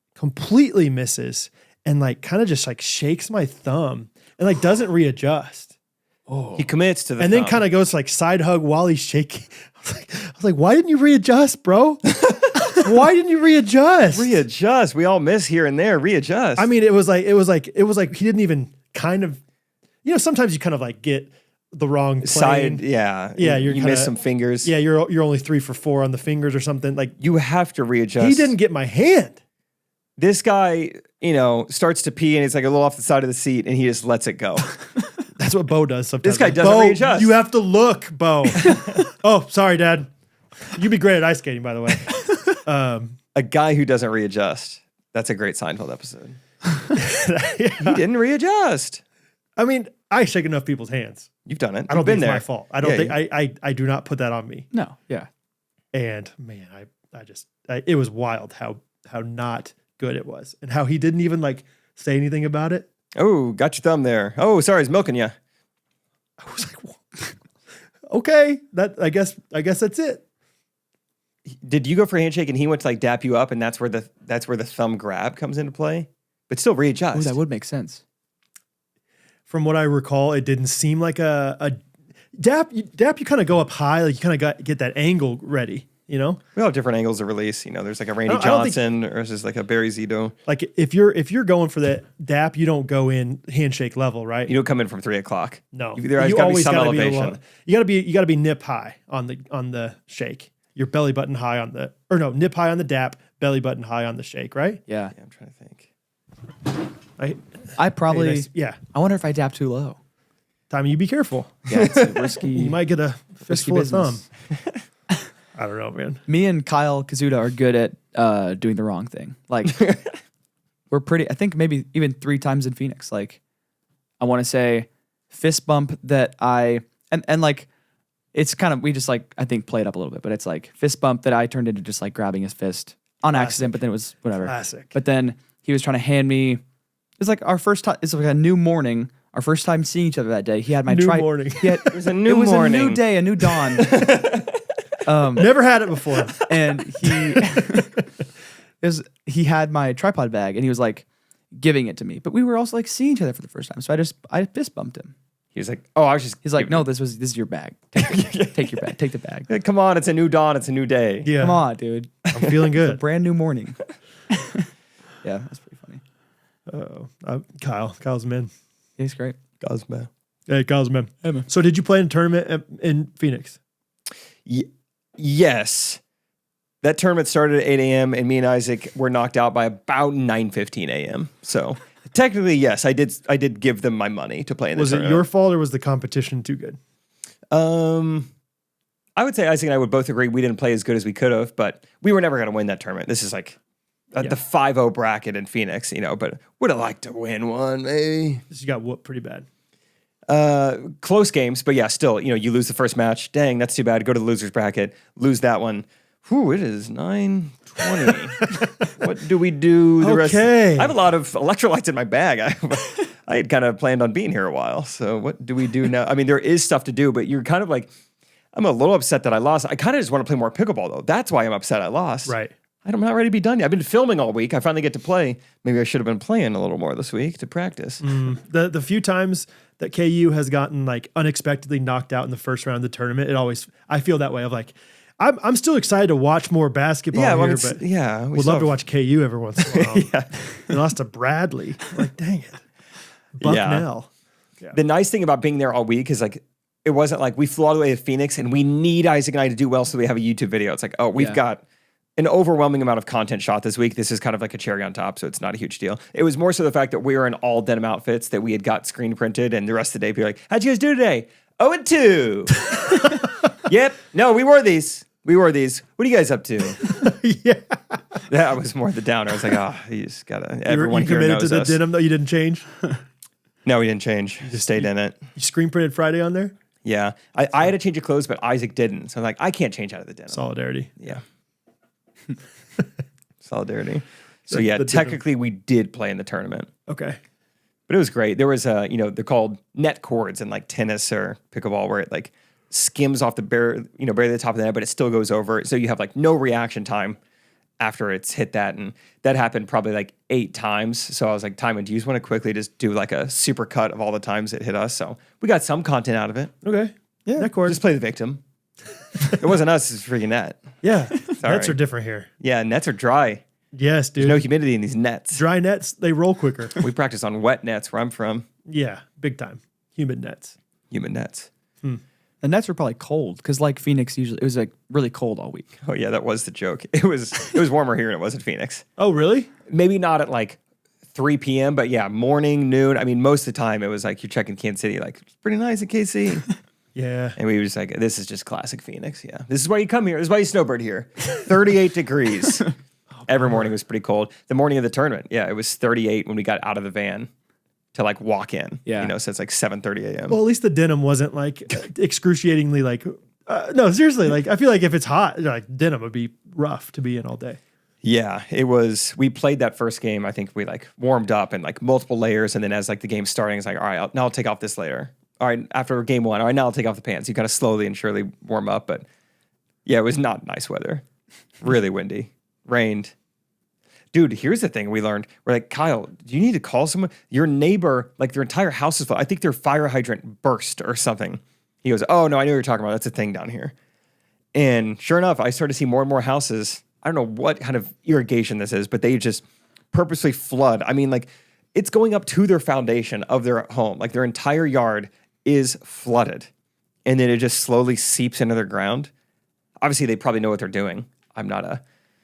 misses and like kind of just like shakes my thumb and like doesn't readjust. He commits to the And then thumb. kind of goes to like side hug while he's shaking. I was like, why didn't you readjust, bro? Why didn't you readjust? Readjust. We all miss here and there. Readjust. I mean, it was like he didn't even kind of, sometimes you kind of like get the wrong plane. side. Yeah. Yeah, You you're miss kinda- some fingers. Yeah, you're only 3 for 4 on the fingers or something. Like You have to readjust. he didn't get my hand. This guy, starts to pee and it's like a little off the side of the seat and he just lets it go. That's what Bo does sometimes. This guy Like, doesn't Bo, readjust. You have to look, Bo. Oh, sorry, Dad. You'd be great at ice skating, by the way. A guy who doesn't readjust. That's a great Seinfeld episode. He didn't readjust. I mean, I shake enough people's hands. You've done it. I don't You've been think it's there. my fault. I don't Yeah, think I do not put that on me. No. Yeah. And man, it was wild how not good it was and how he didn't even like say anything about it. Oh, got your thumb there. Oh, sorry, he's milking you. I was like, "Wha- okay, that I guess that's it. Did you go for a handshake and he went to like dap you up and that's where the thumb grab comes into play? But still readjust. Oh, that would make sense. From what I recall, it didn't seem like a dap. You kind of go up high, like you kind of get that angle ready. You know, We all have different angles of release. You know, there's like a Randy I don't think- Johnson versus like a Barry Zito. like if you're going for that dap, you don't go in handshake level, right? You don't come in from 3 o'clock. No, There's got to be some gotta elevation. you got to be nip high on the shake. Your belly button high on the nip high on the dap, belly button high on the shake, right? Yeah. Yeah, I'm trying to think. I probably, nice. Yeah. I wonder if I dap too low. Tommy, you be careful. Yeah, it's a risky. You might get a fistful of thumb. business. I don't know, man. Me and Kyle Kazuda are good at doing the wrong thing. Like, we're pretty, I think maybe even 3 times in Phoenix. Like, I want to say fist bump that and like, it's kind of, we just like, I think play it up a little bit, but it's like fist bump that I turned into just like grabbing his fist on accident, but then it was whatever. Classic. But then he was trying to hand me, it was like our first time, it's like a new morning, our first time seeing each other that day. He had my New morning. It was a new It was morning. a new day, a new dawn. Never had it before. And he had my tripod bag and he was like giving it to me. But we were also like seeing each other for the first time. So I fist bumped him. He was like, "Oh, I was just." He's like, "No, this is your bag. Take your bag. Take the bag. Hey, come on, it's a new dawn. It's a new day. Yeah. Come on, dude. I'm feeling good. Brand new morning." Yeah, that's pretty funny. Kyle's man. He's great. Gosman. Hey, Kyle's man. Hey, man. So did you play in a tournament in Phoenix? Yes. That tournament started at 8 a.m. and me and Isaac were knocked out by about 9:15 a.m. So technically, yes, I did give them my money to play in the Was it tournament. your fault or was the competition too good? I would say Isaac and I would both agree we didn't play as good as we could have, but we were never going to win that tournament. This is like the 5-0 bracket in Phoenix, you know, but would have liked to win one, maybe. You got whooped pretty bad. Close games, but yeah, still, you know, you lose the first match. Dang, that's too bad. Go to the losers bracket, lose that one. Whew, it is 9:20. What do we do the rest? Okay. I have a lot of electrolytes in my bag. I had kind of planned on being here a while. So what do we do now? I mean, there is stuff to do, but you're kind of like, I'm a little upset that I lost. I kind of just want to play more pickleball, though. That's why I'm upset I lost. Right. I'm not ready to be done yet. I've been filming all week. I finally get to play. Maybe I should have been playing a little more this week to practice. The few times that KU has gotten like unexpectedly knocked out in the first round of the tournament, I feel that way of like, I'm still excited to watch more basketball here, but would love to watch KU every once in a while. Yeah. They lost to Bradley. Like, dang it. Bucknell. Yeah. The nice thing about being there all week is like, it wasn't like we flew all the way to Phoenix and we need Isaac and I to do well so we have a YouTube video. It's like, oh, we've got an overwhelming amount of content shot this week. This is kind of like a cherry on top, so it's not a huge deal. It was more so the fact that we were in all denim outfits that we had got screen printed, and the rest of the day people were like, how'd you guys do today? 0-2. Yep. No, we wore these. What are you guys up to? Yeah. That was more the downer. I was like, oh, you just gotta, everyone you here committed knows to the us. denim though? You didn't change? No, we didn't change. Just stayed in it. You screen printed Friday on there? Yeah. I had to change of clothes, but Isaac didn't. So I'm like, I can't change out of the denim. Solidarity. Yeah. Solidarity. So yeah, technically we did play in the tournament, Okay. but it was great. There was they're called net cords in like tennis or pickleball where it like skims off the barely the top of the net, but it still goes over. So you have like no reaction time after it's hit that. And that happened probably like 8 times. So I was like, Timon, do you just want to quickly just do like a super cut of all the times it hit us? So we got some content out of it. Okay. Yeah. Net cord. Just play the victim. It wasn't us, it's freaking net. Yeah. Sorry. Nets are different here. Yeah, nets are dry. Yes, dude. There's no humidity in these nets. Dry nets, they roll quicker. We practice on wet nets where I'm from. Yeah. Big time. Humid nets. Human nets. The nets were probably cold because like Phoenix usually, it was like really cold all week. Oh yeah, that was the joke. It was warmer here than it was in Phoenix. Oh, really? Maybe not at like 3 p.m., but yeah, morning, noon. I mean, most of the time it was like you're checking Kansas City, like it's pretty nice at KC. Yeah. And we were just like, this is just classic Phoenix. Yeah, this is why you come here. This is why you snowbird here. 38 degrees. Every morning was pretty cold. The morning of the tournament, yeah, it was 38 when we got out of the van to like walk in. Yeah. So it's like 7:30 a.m. Well, at least the denim wasn't like excruciatingly like, no, seriously. Like, I feel like if it's hot, like denim would be rough to be in all day. Yeah, it was. We played that first game. I think we like warmed up and like multiple layers, and then as like the game's starting, it's like, all right, now I'll take off this layer. All right, after game 1, all right, now I'll take off the pants. You kind of slowly and surely warm up, but yeah, it was not nice weather. Really windy, rained. Dude, here's the thing we learned. We're like, Kyle, do you need to call someone? Your neighbor, like their entire house is full. I think their fire hydrant burst or something. He goes, oh no, I know what you're talking about. That's a thing down here. And sure enough, I started to see more and more houses. I don't know what kind of irrigation this is, but they just purposely flood. I mean, like it's going up to their foundation of their home. Like their entire yard is flooded. And then it just slowly seeps into their ground. Obviously, they probably know what they're doing. I'm not a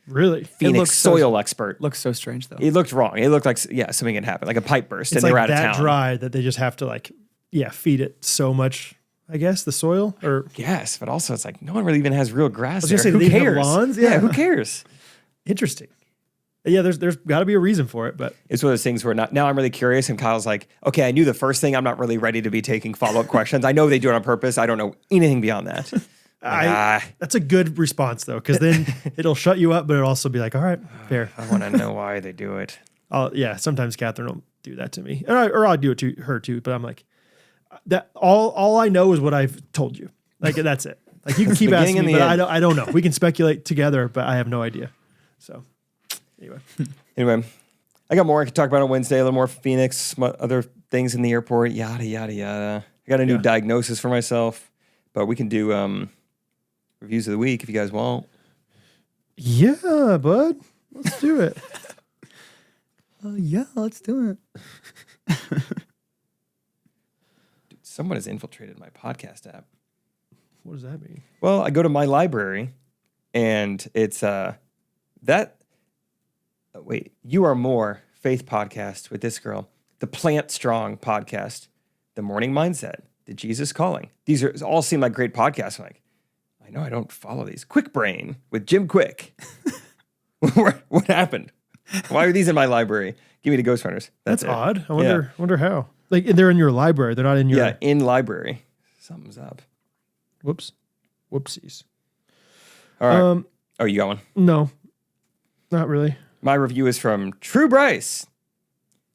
Really? Phoenix soil expert. Looks so strange though. It looked wrong. It looked like, something had happened, like a pipe burst, It's and they like were out of that town. dry that they just have to feed it so much, I guess, the soil or Yes, but also it's like no one really even has real grass was there. gonna say, Who do they have cares? lawns? Yeah, Yeah. who cares? interesting. Yeah, there's got to be a reason for it, but It's one of those things where now I'm really curious, and Kyle's like, okay, I knew the first thing. I'm not really ready to be taking follow-up questions. I know they do it on purpose. I don't know anything beyond that. that's a good response though, because then it'll shut you up, but it'll also be like, all right, fair. I want to know why they do it. Sometimes Catherine will do that to me, or I'll do it to her too. But I'm like, that all I know is what I've told you. Like that's it. Like you can keep beginning asking me, and but the I don't know. We can speculate together, but I have no idea. So Anyway, I got more I could talk about on Wednesday. A little more Phoenix, some other things in the airport, yada yada yada. I got a new diagnosis for myself, but we can do reviews of the week if you guys want. yeah, bud, let's do it. Yeah, let's do it. Dude, someone has infiltrated my podcast app. What does that mean? Well, I go to my library, and it's You Are More Faith podcast with this girl, the Plant Strong podcast, the Morning Mindset, the Jesus Calling. These all seem like great podcasts. I'm like, I know I don't follow these. Quick Brain with Jim Quick. What happened? Why are these in my library? Give me the Ghostrunners. That's it. odd. I wonder how. Like they're in your library. They're not in your. Yeah, in library. Something's up. Whoopsies. All right. Oh, you got one? No, not really. My review is from True Bryce.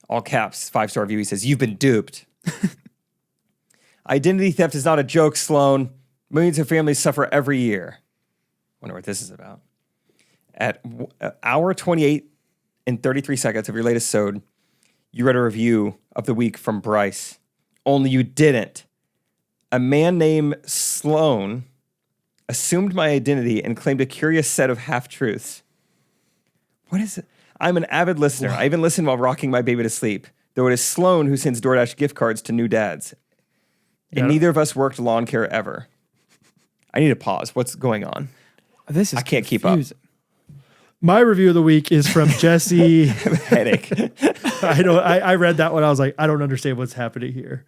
All caps, 5-star review. He says, "You've been duped. Identity theft is not a joke, Sloan. Millions of families suffer every year." Wonder what this is about. At hour 28 and 33 seconds of your latest sode, you read a review of the week from Bryce. Only you didn't. A man named Sloan assumed my identity and claimed a curious set of half-truths. What is it? I'm an avid listener. I even listen while rocking my baby to sleep, though it is Sloan who sends DoorDash gift cards to new dads. And neither of us worked lawn care ever. I need to pause. What's going on? This is I can't keep up. My review of the week is from Jesse. Headache. I read that one. I was like, I don't understand what's happening here.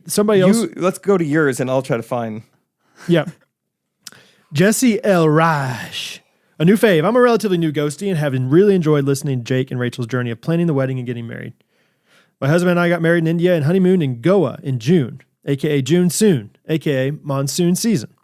Somebody else. Let's go to yours and I'll try to find. Yeah. Jesse L. Raj. A new fave. I'm a relatively new ghostie and have really enjoyed listening to Jake and Rachel's journey of planning the wedding and getting married. My husband and I got married in India and honeymooned in Goa in June, aka June soon, aka monsoon season.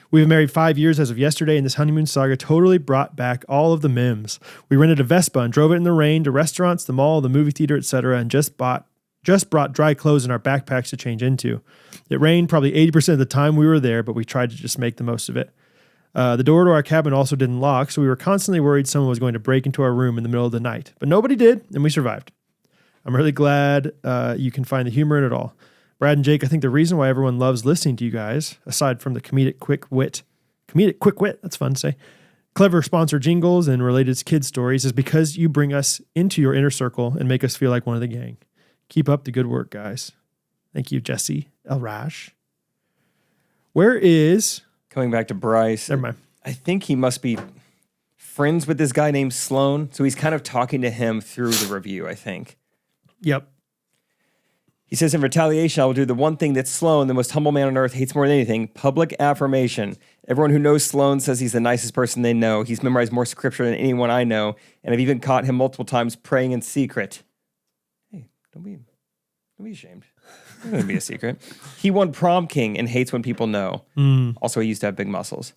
We've been married 5 years as of yesterday, and this honeymoon saga totally brought back all of the memes. We rented a Vespa and drove it in the rain to restaurants, the mall, the movie theater, etc., and just brought dry clothes in our backpacks to change into. It rained probably 80% of the time we were there, but we tried to just make the most of it. The door to our cabin also didn't lock, so we were constantly worried someone was going to break into our room in the middle of the night. But nobody did, and we survived. I'm really glad you can find the humor in it all. Brad and Jake, I think the reason why everyone loves listening to you guys, aside from the comedic quick wit, that's fun to say, clever sponsor jingles and related kid stories, is because you bring us into your inner circle and make us feel like one of the gang. Keep up the good work, guys. Thank you, Jesse El Rash. Where is... Coming back to Bryce. Never mind. I think he must be friends with this guy named Sloan. So he's kind of talking to him through the review, I think. Yep. He says, in retaliation, I will do the one thing that Sloan, the most humble man on earth, hates more than anything, public affirmation. Everyone who knows Sloan says he's the nicest person they know. He's memorized more scripture than anyone I know, and I've even caught him multiple times praying in secret. Hey, don't be ashamed. It's not going to be a secret. He won prom king and hates when people know. Also, he used to have big muscles.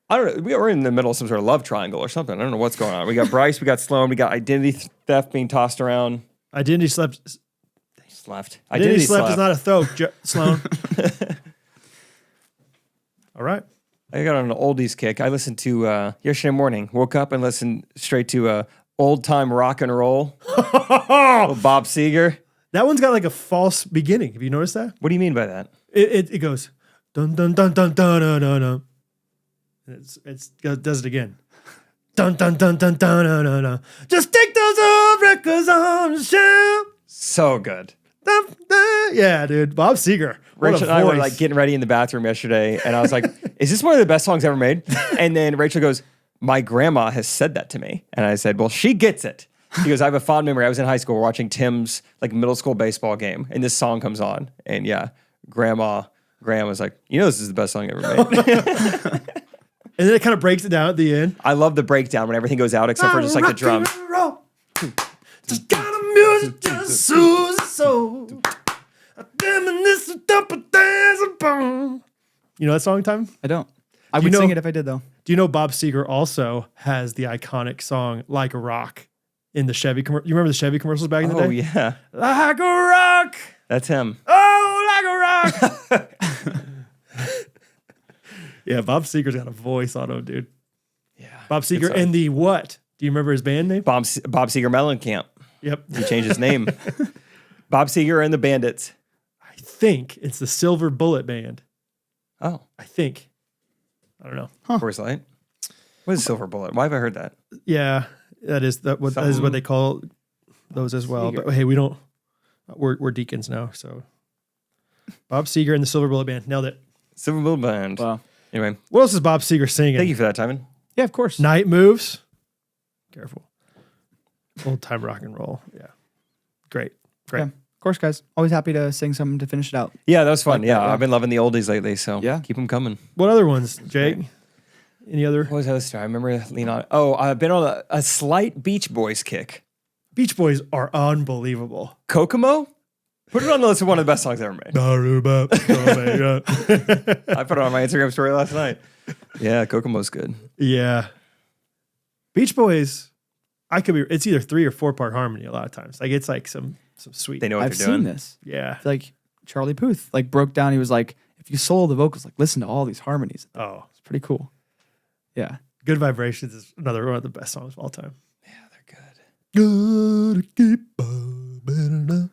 I don't know. We were in the middle of some sort of love triangle or something. I don't know what's going on. We got Bryce, we got Sloan, we got identity theft being tossed around. Identity slept is not a throat, Sloan. All right. I got on an oldies kick. I listened to yesterday morning, woke up and listened straight to old time rock and roll. Little Bob Seger. That one's got like a false beginning. Have you noticed that? What do you mean by that? It goes, Dun dun dun dun dun dun dun. Dun. It does it again. Dun dun dun dun dun dun dun. Dun. Just take those old records on the shelf. So good. Dun, dun. Yeah, dude. Bob Seger. What Rachel a and I were voice. like getting ready in the bathroom yesterday, and I was like, "Is this one of the best songs ever made?" And then Rachel goes, "My grandma has said that to me," and I said, "Well, she gets it." She goes, "I have a fond memory. I was in high school watching Tim's like middle school baseball game, and this song comes on, and yeah, Grandma was like, you know, this is the best song ever made." And then it kind of breaks it down at the end. I love the breakdown when everything goes out except for just like the drum. Just got a music just soothes the soul. You know that song, Time? I don't. I would you know- sing it if I did, though. Do you know Bob Seger also has the iconic song "Like a Rock" in the Chevy commercial? You remember the Chevy commercials back in the day? Oh yeah, Like a rock, that's him. oh, like a rock. Yeah, Bob Seger's got a voice on him, dude. Yeah, Bob Seger and the what? Do you remember his band name? Bob Seger Mellencamp. Yep. He changed his name. Bob Seger and the Bandits. I think it's the Silver Bullet Band. Oh, I think. I don't know. Coors Light. What is Silver Bullet? Why have I heard that? Yeah, that is that is what they call those as well. Seger. But hey, we don't. We're deacons now, so Bob Seger and the Silver Bullet Band nailed it. Silver Bullet Band. Wow. Anyway, What else is Bob Seger singing? thank you for that, Timon. Yeah, of course. Night Moves. Careful. Old time rock and roll. Yeah. Great. Yeah, of course, guys. Always happy to sing something to finish it out. Yeah, that was fun. Like Yeah, that, yeah. I've been loving the oldies lately, so Yeah. keep them coming. What other ones, Jake? Any other? What was the other story? I remember lean on. Oh, I've been on a slight Beach Boys kick. Beach Boys are unbelievable. Kokomo? Put it on the list of one of the best songs ever made. Aruba. I put it on my Instagram story last night. Yeah, Kokomo's good. Yeah. Beach Boys, it's either 3 or 4 part harmony a lot of times. Like it's like some sweet. They know what I've they're seen doing. this. Yeah. Like Charlie Puth, like broke down. He was like, if you solo the vocals, like listen to all these harmonies. Oh, It's pretty cool. Yeah. Good Vibrations is another one of the best songs of all time. Yeah, they're good. Gotta keep on.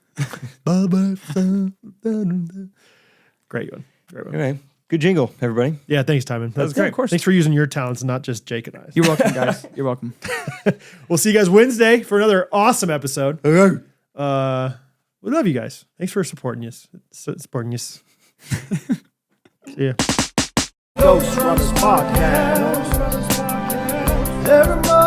Great one. Great one. Anyway, good jingle, everybody. Yeah, thanks, Timon. was great. Of course. Thanks for using your talents and not just Jake and I. You're welcome, guys. You're welcome. We'll see you guys Wednesday for another awesome episode. We love you guys. Thanks for supporting us. See ya. Ghostrunners podcast. Everybody